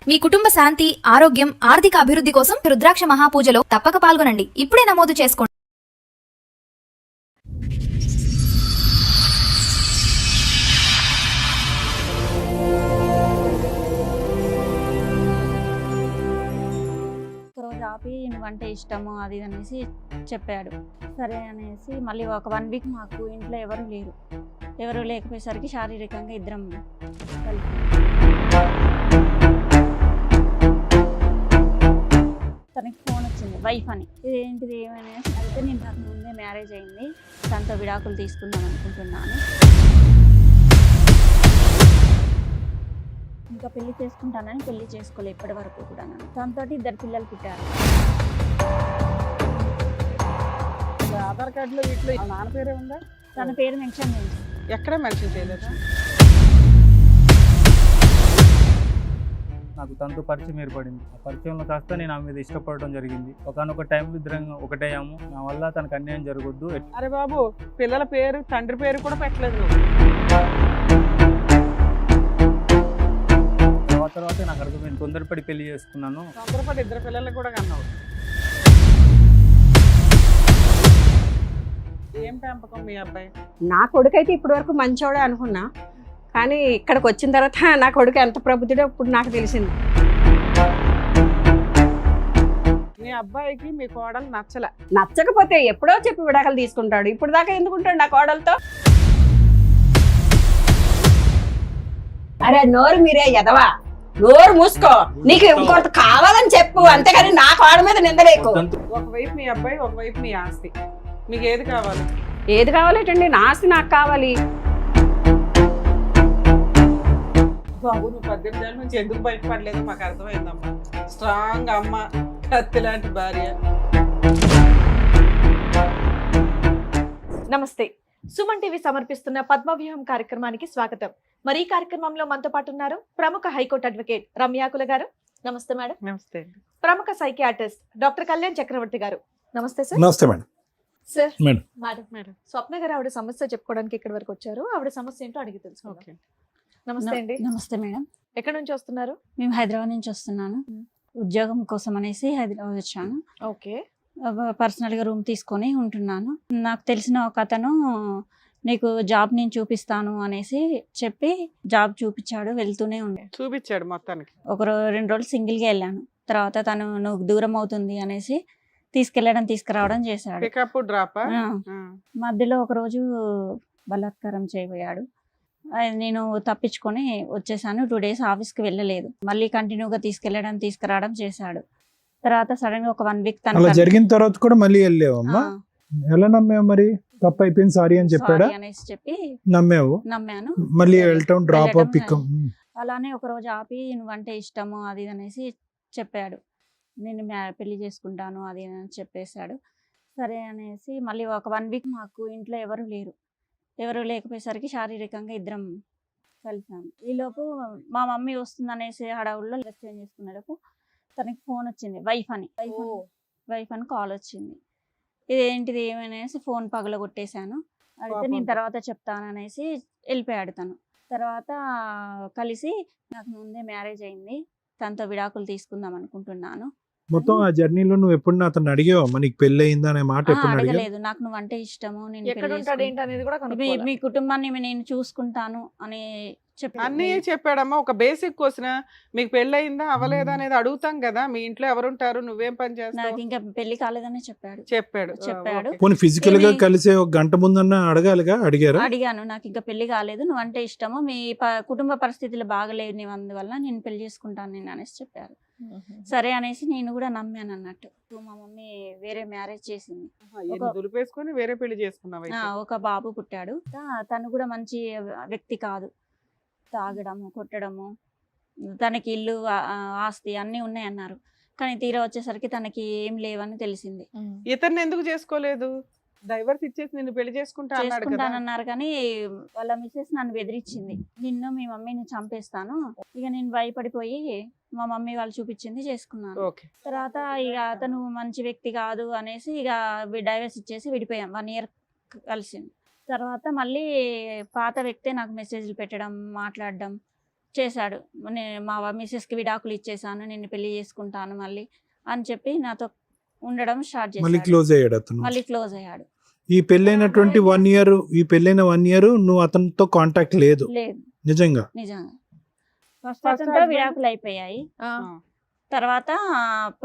మీ కుటుంబ శాంతి, ఆరోగ్యం, ఆర్థిక అభివృద్ధి కోసం రుద్రాక్ష మహాపూజలో తప్పక పాల్గొనండి. ఇప్పుడే నమోదు చేసుకోండి. రోజు ఆపి నువ్వంటే ఇష్టము అది ఇది అనేసి చెప్పాడు. సరే అనేసి మళ్ళీ ఒక 1 వీక్ మాకు ఇంట్లో ఎవరు లేకపోయేసరికి శారీరకంగా ఇద్దరం కలిసి తనకి ఫోన్ వచ్చింది, వైఫ్ అని. ఇదేంటిది ఏమైనా అయితే నేను నాకు ముందే మ్యారేజ్ అయింది, తనతో విడాకులు తీసుకుందాం అనుకుంటున్నాను, ఇంకా పెళ్లి చేసుకుంటానని పెళ్లి చేసుకోలే ఇప్పటి వరకు కూడా. తనతో 2 పిల్లలు పుట్టారు. ఆధార్ కార్డులో వీటిలో నాన్న పేరే ఉందా? తన పేరు మెన్షన్ చేయండి. ఎక్కడ మెన్షన్ చేయలేదు. నాకు తనతో పరిచయం ఏర్పడింది. ఆ పరిచయంలో కాస్త నేను ఆమె మీద ఇష్టపడడం జరిగింది. ఒకనొక టైంలో ఇద్దరం ఒకటయ్యాము. నా వల్ల తనకు అన్యాయం జరగొద్దు. అరే బాబు, పిల్లల పేరు తండ్రి పేరు కూడా పెట్టలేదు నువ్వు. తర్వాత నాకు అర్థమైంది, తొందరపడి పెళ్లి చేసుకున్నాను. తొందరపడి 2 పిల్లలు కూడా కన్నావు. ఏం పెంపకం మీ అబ్బాయి? నా కొడుకైతే ఇప్పటి వరకు మంచోడే అనుకున్నా, కానీ ఇక్కడికి వచ్చిన తర్వాత నా కొడుకు ఎంత ప్రబుద్ధుడో ఇప్పుడు నాకు తెలిసింది. మీ అబ్బాయికి మీ కోడలు నచ్చకపోతే ఎప్పుడో చెప్పి విడాకులు తీసుకుంటాడు. ఇప్పుడు దాకా ఎందుకుంటాడు నా కోడలతో? అరే నోరు మీరే ఎదవా, నోరు మూసుకో. నీకు ఇంకొంత కావాలని చెప్పు, అంతేగాని నా కోడ మీద నిందలేకు. ఒకవైపు మీ అబ్బాయి, ఒకవైపు మీ ఆస్తి. మీకు ఏది కావాలి? ఏది కావాలేటండి? నా ఆస్తి నాకు కావాలి. బాబు, నువ్వు 18 ఏళ్ళ నుంచి ఎందుకు బయటపడలేదు మాకు అర్థమైందమ్మా. స్ట్రాంగ్ అమ్మ, కత్తి లాంటి భార్య. నమస్తే. సుమన్ టీవీ సమర్పిస్తున్న పద్మవ్యూహం కార్యక్రమానికి స్వాగతం. మరి ఈ కార్యక్రమంలో మనతో పాటు ఉన్నారు ప్రముఖ హైకోర్టు అడ్వకేట్ రమ్యాకుల గారు. నమస్తే మేడం. నమస్తే. ప్రముఖ సైకియాట్రిస్ట్ డాక్టర్ కళ్యాణ్ చక్రవర్తి గారు. నమస్తే సార్. నమస్తే మేడం. Sir madam. మేడం స్వప్న గారు ఆవిడ సమస్య చెప్పుకోవడానికి ఇక్కడి వరకు వచ్చారు. ఆవిడ సమస్య ఏంటో అడిగి తెలుసు. ఓకే. నమస్తే అండి. నమస్తే మేడం. ఎక్కడి నుంచి వస్తున్నారు? మేము హైదరాబాద్ నుంచి వస్తున్నాను. ఉద్యోగం కోసం అనేసి హైదరాబాద్ వచ్చాను. ఓకే. పర్సనల్గా రూమ్ తీసుకొని ఉంటున్నాను. నాకు తెలిసిన ఒక అతను నీకు జాబ్ నేను చూపిస్తాను అనేసి చెప్పి జాబ్ చూపించాడు. వెళ్తూనే ఉండే చూపించాడు మొత్తానికి. 2 రోజులు సింగిల్గా వెళ్ళాను. తర్వాత తను నువ్వు దూరం అవుతుంది అనేసి తీసుకురావడం చేశాడు. Pickup drop. మధ్యలో ఒకరోజు బలాత్కారం చేయబోయాడు. నేను తప్పించుకొని వచ్చేసాను. 2 days ఆఫీస్కి వెళ్ళలేదు. మళ్ళీ కంటిన్యూగా తీసుకురావడం చేశాడు. తర్వాత సడన్ గా ఒక 1 week అలా జరిగిన తర్వాత కూడా మళ్ళీ వెళ్ళావమ్మా? ఎలా నమ్మావు మరి? తప్పు అయిపోయింది, సారీ అని చెప్పాడా? అనేసి చెప్పి నమ్మాను. మళ్ళీ వెళ్ళటం, డ్రాప్ పికప్. అలానే ఒక రోజు ఆపి నువ్వంటే ఇష్టము అది అనేసి చెప్పాడు. నేను పెళ్లి చేసుకుంటాను అది అని చెప్పేశాడు. సరే అనేసి మళ్ళీ ఒక 1 week మాకు ఇంట్లో ఎవరు లేకపోయేసరికి శారీరకంగా ఇద్దరం కలిసాము. ఈలోపు మా మమ్మీ వస్తుంది అనేసి హడావుల్లో డ్రెస్ చేంజ్ చేసుకునేటప్పుడు తనకి ఫోన్ వచ్చింది, వైఫ్ అని కాల్ వచ్చింది. ఇదేంటిది ఏమనేసి ఫోన్ పగలగొట్టేశాను. అయితే నేను తర్వాత చెప్తాననేసి వెళ్ళిపోయాడు తను. తర్వాత కలిసి నాకు ముందే మ్యారేజ్ అయింది, తనతో విడాకులు తీసుకుందాం అనుకుంటున్నాను. మొత్తం ఆ జర్నీలో నువ్వు ఎప్పుడు అతను అడిగావా నీకు పెళ్లి అయిందా అనే మాట? ఎప్పుడు అడగలేదు. నాకు నువ్వంటే ఇష్టము, నేను మీ కుటుంబాన్ని నేను చూసుకుంటాను అని అన్నీ చెప్పాడమ్మా. ఒక బేసిక్ క్వశ్చన్, మీకు పెళ్లి అయిందా అవ్వలేదా అనేది అడుగుతాం కదా. మీ ఇంట్లో ఎవరుంటారు, నువ్వేం పని చేస్తావు? నాకు ఇంకా పెళ్లి కాలేదని చెప్పాడు. పోనీ ఫిజికల్ గా కలిసే 1 గంట ముందన్నా అడగాలిగా? అడిగాను. నాకు ఇంకా పెళ్లి కాలేదు, నువ్వంటే ఇష్టము, మీ కుటుంబ పరిస్థితులు బాగలేవు, నీ అందువల్ల నేను పెళ్లి చేసుకుంటాను నేను అనేసి చెప్పారు. సరే అనేసి నేను కూడా నమ్మాను అన్నట్టు. మా మమ్మీ వేరే మ్యారేజ్ చేసింది, దులిపేసుకొని వేరే పెళ్లి చేసుకున్నావు. ఒక బాబు పుట్టాడు. తను కూడా మంచి వ్యక్తి కాదు, తాగడము, కొట్టడము, తనకి ఇల్లు ఆస్తి అన్నీ ఉన్నాయన్నారు. కానీ తీరా వచ్చేసరికి తనకి ఏం లేవని తెలిసింది. ఇతన్ని ఎందుకు చేసుకోలేదు? డైవర్స్ ఇచ్చేసి నిన్ను పెళ్లి చేసుకుంటానన్నారు. కానీ వాళ్ళ మిస్సెస్ నన్ను బెదిరించింది, నిన్ను మీ మమ్మీని చంపేస్తాను. ఇక నేను భయపడిపోయి మా మమ్మీ వాళ్ళు చూపించింది చేసుకున్నాను. తర్వాత ఇక అతను మంచి వ్యక్తి కాదు అనేసి ఇక డైవర్స్ ఇచ్చేసి విడిపోయాం. 1 year కలిసింది. తర్వాత మళ్ళీ పాత వ్యక్తే నాకు మెసేజ్లు పెట్టడం, మాట్లాడడం, చేశాడు. మా మిస్సెస్కి విడాకులు ఇచ్చేసాను, నిన్ను పెళ్లి చేసుకుంటాను మళ్ళీ అని చెప్పి నాతో ఉండడం స్టార్ట్ మళ్ళీ చేశాడు. క్లోజ్ అయ్యాడు అతను. మళ్ళీ క్లోజ్ అయ్యాడు. ఈ పెళ్ళైనటువంటి 1 year, ఈ పెళ్ళైన 1 year నువ్వు అతనితో కాంటాక్ట్ లేదు లేదు నిజంగా? నిజంగా. ఫస్ట్ First అతనితో husband- విడాకులు అయిపోయాయి. ఆ, తర్వాత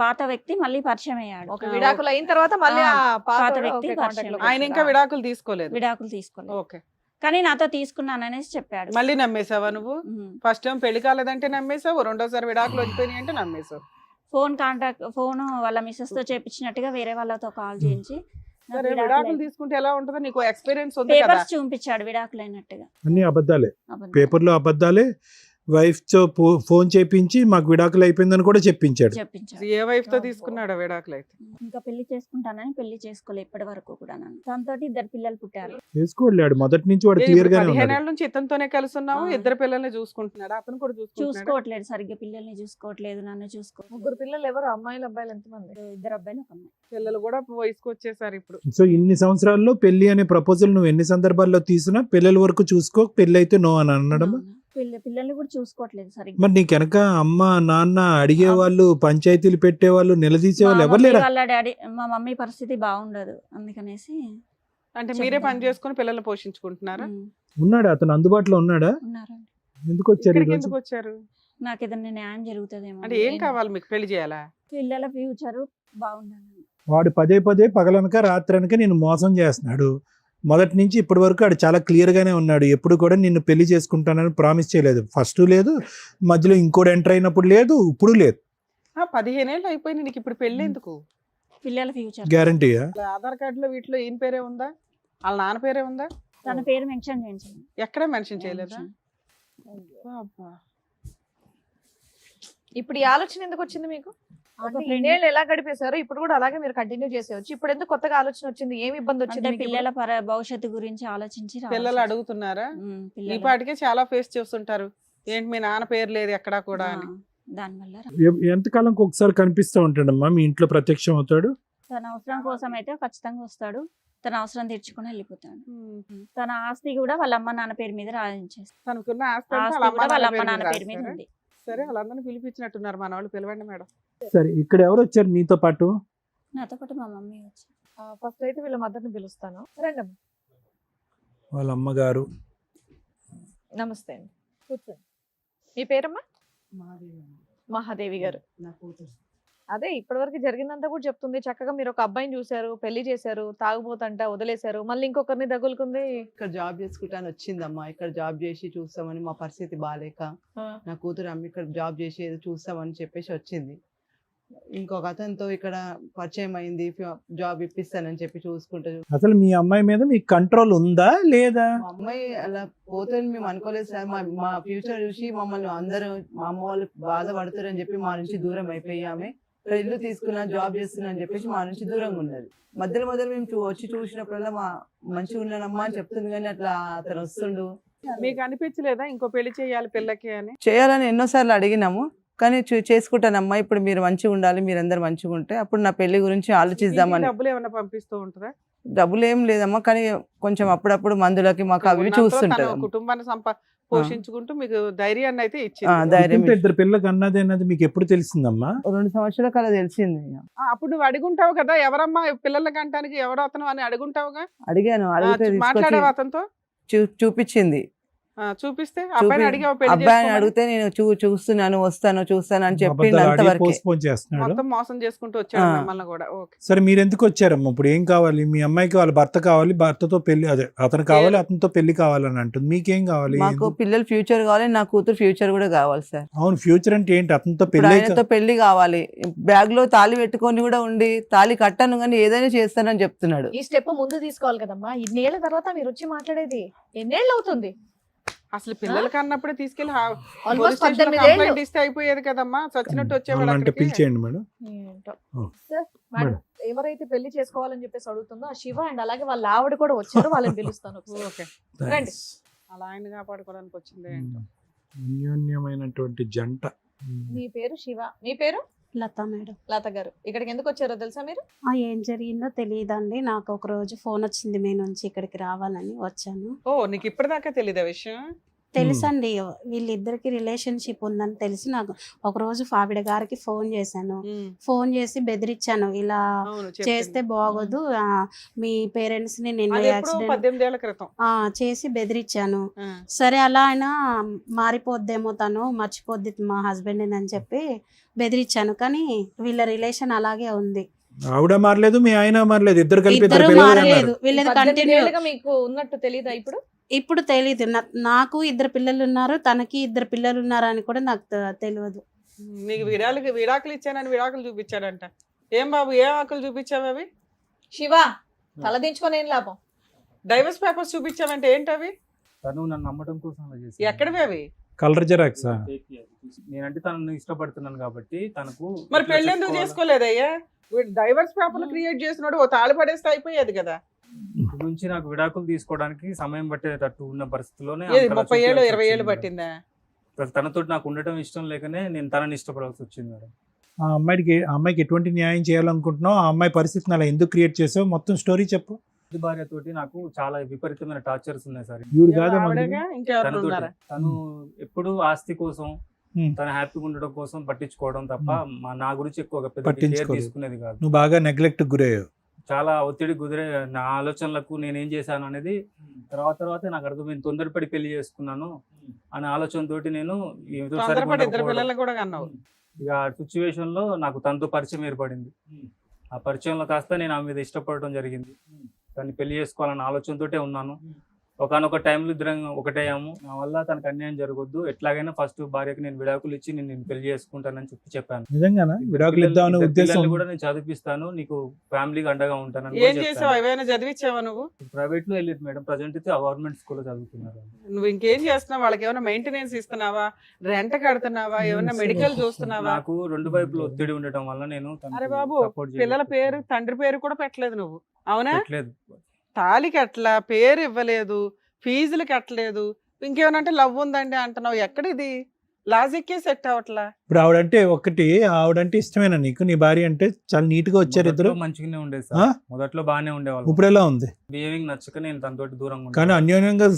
పాత వ్యక్తి మళ్ళీ పరిచయం అయ్యాడు. ఒక విడాకులు అయిన తర్వాత మళ్ళీ ఆ పాత పాత వ్యక్తి వ్యక్తి కాంటాక్ట్ పరిచయం. లోకి ఆయన ఇంకా వచ్చాడా? విడాకులు తీసుకోలేదు. విడాకులు తీసుకోలేదు ఓకే. కానీ నాతో తీసుకున్నాననేసి చెప్పాడు. మళ్ళీ నమ్మేసావా నువ్వు? ఉమ్. ఫస్ట్ టైం పెళ్లి కాలేదంటే నమ్మేసావు, రెండోసారి విడాకులు వచ్చిపోయినాయి అంటే నమ్మేసావు. ఫోన్ వాళ్ళ మిస్సెస్ తో చేపించినట్టుగా వేరే వాళ్ళతో కాల్ చేయించి నాకు సరే, విడాకులు విడాకులు తీసుకుంటే ఎలా ఉంటుందో నీకు ఎక్స్పీరియన్స్ ఉంది కదా. పేపర్స్ చూపించాడు విడాకులు అయినట్టుగా. అన్ని అబద్ధాలే, అబద్ధం. పేపర్లో అబద్ధాలే. వైఫ్ తో ఫోన్ చేపించి మాకు విడాకులు అయిపోయిందని కూడా చెప్పించాడు. చెప్పించాడు. ఏ వైఫ్ తో తీసుకున్నాడు విడాకులు అయితే? ఇంకా పెళ్లి చేసుకుంటానని పెళ్లి చేసుకోలే ఇప్పటి వరకు కూడా. నన్ను తనతో 2 పిల్లలు పుట్టారు. చేసుకోలేడు మొదటి నుంచి, వాడు ఏ, క్లియర్ ఇప్పుడు గానే 15 ఉన్నాడు. ఏళ్ళ నుంచి ఇతనితోనే కలిసి ఉన్నావు, ఆ. 2 పిల్లల్ని చూసుకుంటున్నాడు, అతను కూడా చూసుకుంటున్నాడు. చూసుకోవట్లేదు సరిగ్గా, పిల్లల్ని చూసుకోవట్లేదు, నన్ను చూసుకోవట్లేదు. 3 పిల్లలు ఎవరు? అమ్మాయిలు అబ్బాయిలు ఎంతమంది? 2 అబ్బాయిలు 1 అమ్మాయి. పిల్లలు కూడా వయసుకు వచ్చేసారు ఇప్పుడు. సో ఇన్ని సంవత్సరాల్లో పెళ్లి అనే ప్రపోజల్ నువ్వు ఎన్ని సందర్భాల్లో తీసినా పిల్లల వరకు చూసుకో, పెళ్లి అయితే నో అని అనడం. అవును. పిల్లల్ని కూడా చూసుకోవట్లేదు సరిగ్గా. మరి నీకు వెనక అమ్మ నాన్న అడిగేవాళ్ళు, పంచాయతీలు పెట్టేవాళ్ళు, నిలదీసేవాళ్ళు మా ఎవరు మమ్మీ లేరా? వాళ్ళ డాడీ, మా మమ్మీ పరిస్థితి బాగుండదు, అందుకనేసి అంటే మీరే పని చేసుకుని పిల్లల్ని పోషించుకుంటున్నారా? ఉన్నాడా అతను? అందుబాటులో ఉన్నాడా? ఉన్నారండి. ఎందుకు వచ్చారు ఇక్కడికి ఈరోజు? ఎందుకు వచ్చారు? నాకు ఏదైనా న్యాయం జరుగుతుందేమో. అంటే ఏం కావాలి మీకు? పెళ్లి చేయాలా? పిల్లల ఫ్యూచర్ బాగుండాలి. వాడు పదే పదే పగలనక రాత్రనక నేను మోసం చేస్తున్నాడు. మొదటి నుంచి ఇప్పటి వరకు వాడు చాలా క్లియర్ గానే ఉన్నాడు. ఎప్పుడు కూడా నిన్ను పెళ్లి చేసుకుంటానని ప్రామిస్ చేయలేదు. ఫస్ట్ లేదు, మధ్యలో ఇంకోటి ఎంటర్ అయినప్పుడు లేదు, ఇప్పుడు లేదు. 15 ఏళ్ళు అయిపోయింది, నీకు ఇప్పుడు పెళ్లి ఎందుకు? పిల్లల ఫ్యూచర్. గ్యారంటీయా? అసలు ఆధార్ కార్డులో వీటిలో ఈయన పేరే ఉందా, వాళ్ళ నాన్న పేరే ఉందా? తన పేరు మెన్షన్ చేయించండి. ఎక్కడ మెన్షన్ చేయలేదా? అబ్బా. ఇప్పుడు ఈ ఆలోచన ఎందుకు వచ్చింది మీకు? ఒక అంటే friend- ఇన్నేళ్ళు ఎలా గడిపేశారు, ఇప్పుడు కూడా అలాగే మీరు కంటిన్యూ చేసేవచ్చు. ఇప్పుడు ఎందుకు కొత్తగా ఆలోచన వచ్చింది? ఏమి ఇబ్బంది అంటే వచ్చింది మీకు పిల్లల భవిష్యత్తు గురించి ఆలోచించి పిల్లలు అడుగుతున్నారా? ఈ పాటికే చాలా ఫేస్ చేస్తుంటారు, ఏంటి మీ నాన్న పేరు లేదు ఎక్కడా కూడా అని. దానివల్ల ఎంతకాలంకి ఒకసారి కనిపిస్తూ ఉంటాడమ్మా మీ ఇంట్లో? ప్రత్యక్షం అవుతాడు? తన అవసరం కోసం అయితే ఖచ్చితంగా వస్తాడు, తన అవసరం తీర్చుకుని వెళ్ళిపోతాడు. తన ఆస్తి కూడా వాళ్ళ అమ్మ నాన్న పేరు మీద రాయించేస్తాడు. తనకున్న ఆస్తి అంతా ఆస్తి వాళ్ళ కూడా వాళ్ళ అమ్మ అమ్మ నాన్న నాన్న పేరు పేరు మీద మీద ఉంది. సరే, వాళ్ళందరినీ పిలిపించినట్టున్నారు, మన వాళ్ళు పిలవండి మేడం. సరే, ఇక్కడ ఎవరు వచ్చారు నీతో పాటు? నాతో పాటు మా మమ్మీ వచ్చి. ఫస్ట్ అయితే వీళ్ళ మదర్ని పిలుస్తాను. రండమ్మ. వాళ్ళ అమ్మగారు. నమస్తే అండి, కూర్చోండి. మీ పేరమ్మా? మహాదేవి గారు. అదే ఇప్పటివరకు జరిగిందంతా కూడా చెప్తుంది. చక్కగా మీరు ఒక అబ్బాయిని చూశారు, పెళ్లి చేశారు, తాగుబోతంట వదిలేశారు, మళ్ళీ ఇంకొకరిని తగులుకుంది. ఇక్కడ జాబ్ చేసుకుంటాను వచ్చిందమ్మా. ఇక్కడ జాబ్ చేసి చూస్తామని, మా పరిస్థితి బాగాలేక నా కూతురు అమ్మ ఇక్కడ జాబ్ చేసి ఏదో చూస్తామని చెప్పేసి వచ్చింది. ఇంకొక అతనితో ఇక్కడ పరిచయం అయింది, జాబ్ ఇప్పిస్తానని చెప్పి చూసుకుంటూ అసలు మీ అమ్మాయి మీద మీకు కంట్రోల్ ఉందా లేదా? మా అమ్మాయి అలా పోతుందని మేము అనుకోలేదు సార్. మా ఫ్యూచర్ చూసి మమ్మల్ని అందరూ, మా అమ్మ వాళ్ళు బాధపడతారని చెప్పి మా నుంచి దూరం అయిపోయామే. ఇక్కడ ఇల్లు తీసుకున్నా, జాబ్ చేస్తున్నా అని చెప్పేసి మా నుంచి దూరంగా ఉన్నది. మధ్యలో మేము వచ్చి చూసినప్పుడల్లా మా మంచిగా ఉన్నానమ్మా అని చెప్తుంది, కానీ అట్లా అతను వస్తుండు. మీకు అనిపించలేదా ఇంకో పెళ్లి చేయాలి పిల్లకి అని? చేయాలని ఎన్నోసార్లు అడిగినాము, కానీ చేసుకుంటానమ్మా, ఇప్పుడు మీరు మంచిగా ఉండాలి, మీరందరు మంచిగా ఉంటే అప్పుడు నా పెళ్లి గురించి ఆలోచిద్దామని. ఇంటికి డబ్బులు ఏమైనా పంపిస్తూ ఉంటుందా? డబ్బులు ఏం లేదమ్మా, కానీ కొంచెం అప్పుడప్పుడు మందులకి మాకు అవి ఉన్నంతలో చూస్తుంటారు. తన కుటుంబాన్ని పోషించుకుంటూ మీకు ధైర్యాన్ని అయితే ఇచ్చింది. ధైర్యం ఇంట్లో 2 పిల్లలకి అన్నది అన్నది మీకు ఎప్పుడు తెలిసిందమ్మా? 2 సంవత్సరాల కల తెలిసింది. అప్పుడు నువ్వు అడుగుంటావు కదా, ఎవరమ్మా పిల్లలకి అంటానికి ఎవరు అతను అని అడుగుంటావుగా. అడిగాను, అడిగితే తీసుకొచ్చి మాట్లాడావు అతనితో? చూపించింది. చూపిస్తే అబ్బాయిని అడిగావు పెళ్లి అబ్బాయిని చేసుకోమని? అడిగితే నేను చూస్తున్నాను, వస్తాను అని చెప్పిండు. అబద్ధాలు ఆడి అంతవరకే. పోస్ట్పోన్ చేస్తున్నాడు. మొత్తం మోసం చేసుకుంటూ వచ్చాడు మిమ్మల్ని కూడా. ఓకే. సరే, మీరు ఎందుకు వచ్చారమ్మా? ఇప్పుడు ఏం కావాలి? మీ అమ్మాయికి వాళ్ళ భర్త కావాలి, భర్తతో పెళ్లి, అదే అతను కావాలి, అతనితో పెళ్లి కావాలని అంటుంది. మీకేం కావాలి? మాకు పిల్లల ఫ్యూచర్ కావాలి, నా కూతురు ఫ్యూచర్ కూడా కావాలి సార్. అవును, ఫ్యూచర్ అంటే ఏంటి? అతనితో ఇప్పుడు పెళ్లి ఆయనతో పెళ్లి కావాలి, బ్యాగ్ లో తాళి పెట్టుకొని కూడా ఉండి, తాళి కట్టాను కానీ ఏదైనా చేస్తానని చెప్తున్నాడు. ఈ స్టెప్ ముందు తీసుకోవాలి కదమ్మా. ఇన్నేళ్ల తర్వాత మీరు వచ్చి మాట్లాడేది ఎన్నేళ్ళు అవుతుంది? అసలు పిల్లలకి అన్నప్పుడే తీసుకెళ్లి ఆల్మోస్ట్ పోలీస్ 18 కంప్లైంట్ ఏళ్ళు. ఇస్తే అయిపోయేది కదమ్మా, చచ్చినట్టు వచ్చేవాడు అంటే అక్కడికి. పిలిచేయండి మేడం. ఏంటో. ఓ. సార్, మేడం, ఎవరైతే పెళ్లి చేసుకోవాలని చెప్పేసి అడుగుతుందో ఆ శివ అండ్ అలాగే వాళ్ళ ఆవిడ కూడా వచ్చారు, వాళ్ళని పిలుస్తాను ఒకసారి. ఓకే. రండి. అలా ఆయన కాపాడుకోవడానికి వచ్చింది ఏంటో. అన్యోన్యమైనటువంటి జంట. మీ పేరు శివ, మీ పేరు? లత మేడం. లత గారు. ఇక్కడికి ఎందుకు వచ్చారో తెలుసా మీరు? ఏం జరిగిందో తెలియదండి, నాకు ఒక రోజు ఫోన్ వచ్చింది మీ నుంచి, ఇక్కడికి రావాలని వచ్చాను. ఓ, నీకు ఇప్పటిదాకా తెలీదా విషయం? తెలుసండి, వీళ్ళిద్దరికి రిలేషన్షిప్ ఉందని తెలిసి నాకు ఒకరోజు ఆవిడ గారికి ఫోన్ చేశాను. ఫోన్ చేసి బెదిరించాను, ఇలా అవును చేస్తే బాగోదు, మీ పేరెంట్స్ ని నిన్న అది ఎప్పుడు యాక్సిడెంట్ 18 ఏళ్ల క్రితం. చేసి బెదిరించాను. ఆ. సరే అలా అయినా మారిపోద్దేమో, తను మర్చిపోద్ది మా హస్బెండ్ అని చెప్పి బెదిరించాను. కానీ వీళ్ళ రిలేషన్ అలాగే ఉంది. ఆవిడ మారలేదు, మీ ఆయన మారలేదు, ఇద్దరు కలిపి ఇద్దరు ఇద్దరు పిల్లలు మారలేదు, అన్నారు. వీళ్ళది 18 కంటిన్యూ. ఏళ్ళుగా మీకు ఉన్నట్టు తెలీదా ఇప్పుడు? ఇప్పుడు తెలీదు, నాకు 2 పిల్లలు ఉన్నారు, తనకి 2 పిల్లలు ఉన్నారు అని కూడా నాకు తెలియదు. నీకు విడాకులు ఇచ్చానని విడాకులు చూపించాడంట. ఏం బాబు, ఏ ఆకులు చూపించావు అవి? శివ తలదించుకొని ఏం లాభం? డైవర్స్ పేపర్స్ చూపించావంటే ఏంటవి? తను నన్ను నమ్మడం కోసం అలా చేసింది. ఎక్కడివి అవి? Colour xerox. నేనంటే తనను ఇష్టపడుతున్నాను కాబట్టి తనకు మరి ఎట్లా పెళ్ళి ఎందుకు చెప్పుకోవాలో- చేసుకోలేదయ్యా? వీడు డైవర్స్ పేపర్లు క్రియేట్ చేసినాడు, ఓ తాళి పడేస్తే అయిపోయేది కదా. ఇప్పటి నుంచి నాకు విడాకులు తీసుకోవడానికి సమయం పట్టేటట్టు ఉన్న పరిస్థితిలోనే ఏది అంతలా 30 ఏళ్ళు చూపించాల్సి 20 ఏళ్ళు వచ్చింది పట్టిందా? మేడం. తనతో నాకు ఉండటం ఇష్టం లేకనే నేను తనని ఇష్టపడాల్సి వచ్చింది మేడం. ఆ అమ్మాయికి ఎటువంటి న్యాయం చేయాలనుకుంటున్నావు, ఆ అమ్మాయి పరిస్థితిని అలా ఎందుకు క్రియేట్ చేసావు, మొత్తం స్టోరీ చెప్పు. ఈ భార్యతోటి నాకు చాలా విపరీతమైన టార్చర్స్ ఉన్నాయి సార్. ఈవిడ కాదు ఆవిడగా ఇంకెవరు తనతోటి ఉన్నారా? తను ఎప్పుడు ఆస్తి కోసం Hmm. తను హ్యాపీగా ఉండడం కోసం పట్టించుకోవడం తప్ప నా గురించి ఎక్కువగా పెద్ద కేర్ పట్టించుకోలేదు. తీసుకునేది కాదు. నువ్వు బాగా నెగ్లెక్ట్ గురయ్యావు. చాలా ఒత్తిడి కుదిరే నా ఆలోచనలకు నేనేం చేశాను అనేది తర్వాత నాకు అర్థమైంది. తొందరపడి పెళ్లి చేసుకున్నాను అనే ఆలోచనతోటి నేను ఏదో సరిగ్గా తొందరపడి 2 ఉండకపోవడం. పిల్లలు కూడా కన్నావు. ఇక ఆ సిచ్యువేషన్ లో నాకు తనతో పరిచయం ఏర్పడింది. ఆ పరిచయంలో కాస్త నేను ఆమె మీద ఇష్టపడటం జరిగింది. తను పెళ్లి చేసుకోవాలన్న ఆలోచనతోటే ఉన్నాను. ఒకనొక టైంలో ఇద్దరం ఒకటేయాము. నా వల్ల తనకు అన్యాయం జరగొద్దు, ఎట్లాగైనా ఫస్ట్ భార్యకి నేను విడాకులు ఇచ్చి నేను పెళ్లి చేసుకుంటానని చెప్పాను. నిజంగానా విడాకులు ఇద్దామనే ఉద్దేశం? పిల్లల్ని కూడా నేను చదివిస్తాను, నీకు ఫ్యామిలీకి అండగా ఉంటానని ఏం చేసావు? ఏమైనా చదివించావా నువ్వు? ప్రైవేట్ లో వెళ్ళేది మేడం. ప్రజెంట్ అయితే గవర్నమెంట్ స్కూల్లో చదువుతున్నారు. నువ్వు ఇంకేం చేస్తున్నావు? వాళ్ళకి ఏమైనా మెయింటెనెన్స్ ఇస్తున్నావా? రెంట్ కడుతున్నావా? ఏమైనా మెడికల్ చూస్తున్నావా? నాకు 2 వైపులు ఒత్తిడి ఉండటం వల్ల నేను తనకు అరే బాబు, support పిల్లల చేయలేకపోతున్నాను. పేరు తండ్రి పేరు కూడా పెట్టలేదు నువ్వు, అవునా? పెట్టలేదు. తాళికి అట్లా పేరు ఇవ్వలేదు, ఫీజులు కట్టలేదు, ఇంకేమైనా అంటే లవ్ ఉందండి అంటున్నావు. ఎక్కడిది లాజిక్కే సెట్ అవట్లా. ఇప్పుడు ఆవిడంటే ఇష్టమేనా నీకు? నీ భార్య అంటే చాలా నీట్ గా వచ్చారు ఇద్దరు. మొదట్లో మంచిగానే ఉండేది ఆ? సార్, మొదట్లో బాగానే ఉండేవాళ్ళు. ఇప్పుడు ఎలా ఉంది? బిహేవింగ్ నచ్చక నేను తనతోటి దూరంగా కానీ ఉన్నాను. అన్యోన్యంగా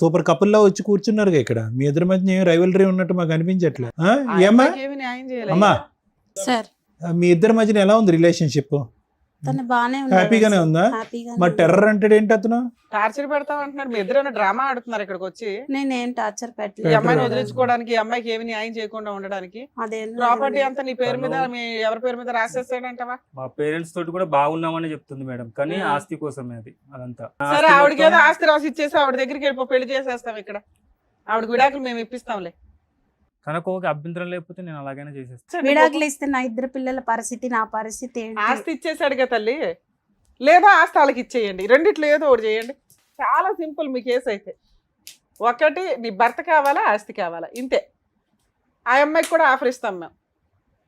సూపర్ కపుల్ లా వచ్చి కూర్చున్నారు ఇక్కడ. మీ ఇద్దరి మధ్య ఏం రైవలరీ ఉన్నట్టు మాకు అనిపించట్లే. ఆ? ఆ ఏమ్మా అమ్మాయికి ఏమీ న్యాయం చేయలేదు. అమ్మా, సార్ మీ ఇద్దరి మధ్యన ఎలా ఉంది రిలేషన్షిప్? తను బాగానే హ్యాపీగానే ఉందా? మరి టెర్రర్ అంటే ఏంటి అతను? టార్చర్ పెడతావు అంటున్నాడు. మీ ఇద్దరు డ్రామా ఆడుతున్నారు ఇక్కడికి వచ్చి. నేనేం టార్చర్ ఈ పెట్టలేదు అమ్మాయిని మేడం. వదిలించుకోవడానికి, ఈ అమ్మాయికి ఏమి న్యాయం చేయకుండా ఉండడానికి అదేం లేదు ప్రాపర్టీ మేడం. అంతా నీ పేరు మీద, మీ ఎవరి పేరు మీద రాసేస్తాడంటవా? మా పేరెంట్స్ తోటి కూడా బాగున్నామని చెప్తుంది మేడం, కానీ ఆ. ఆస్తి కోసమే అది అదంతా. సరే, ఆస్తి ఆవిడకి ఏదో మొత్తం- ఆస్తి రాసి ఇచ్చేసి ఆవిడ దగ్గరికి వెళ్ళిపో, పెళ్లి చేసేస్తాం ఇక్కడ. ఆవిడకి విడాకులు మేము ఇప్పిస్తాంలే. తనకు ఒక అభ్యంతరం లేకపోతే నేను అలాగైనా చేసేస్తాను. విడాకులు ఇస్తే నా 2 పిల్లల పరిస్థితి, నా పరిస్థితి ఏంటి? ఆస్తి ఇచ్చేసాడుగా తల్లి, లేదా ఆస్తి వాళ్ళకి ఇచ్చేయండి. రెండిట్లో ఏదో ఒకటి చేయండి. చాలా సింపుల్ మీ కేసు అయితే. ఒకటి, నీ భర్త కావాలా, ఆస్తి కావాలా, ఇంతే. ఆ అమ్మాయికి కూడా ఆఫర్ ఇస్తాం మేము.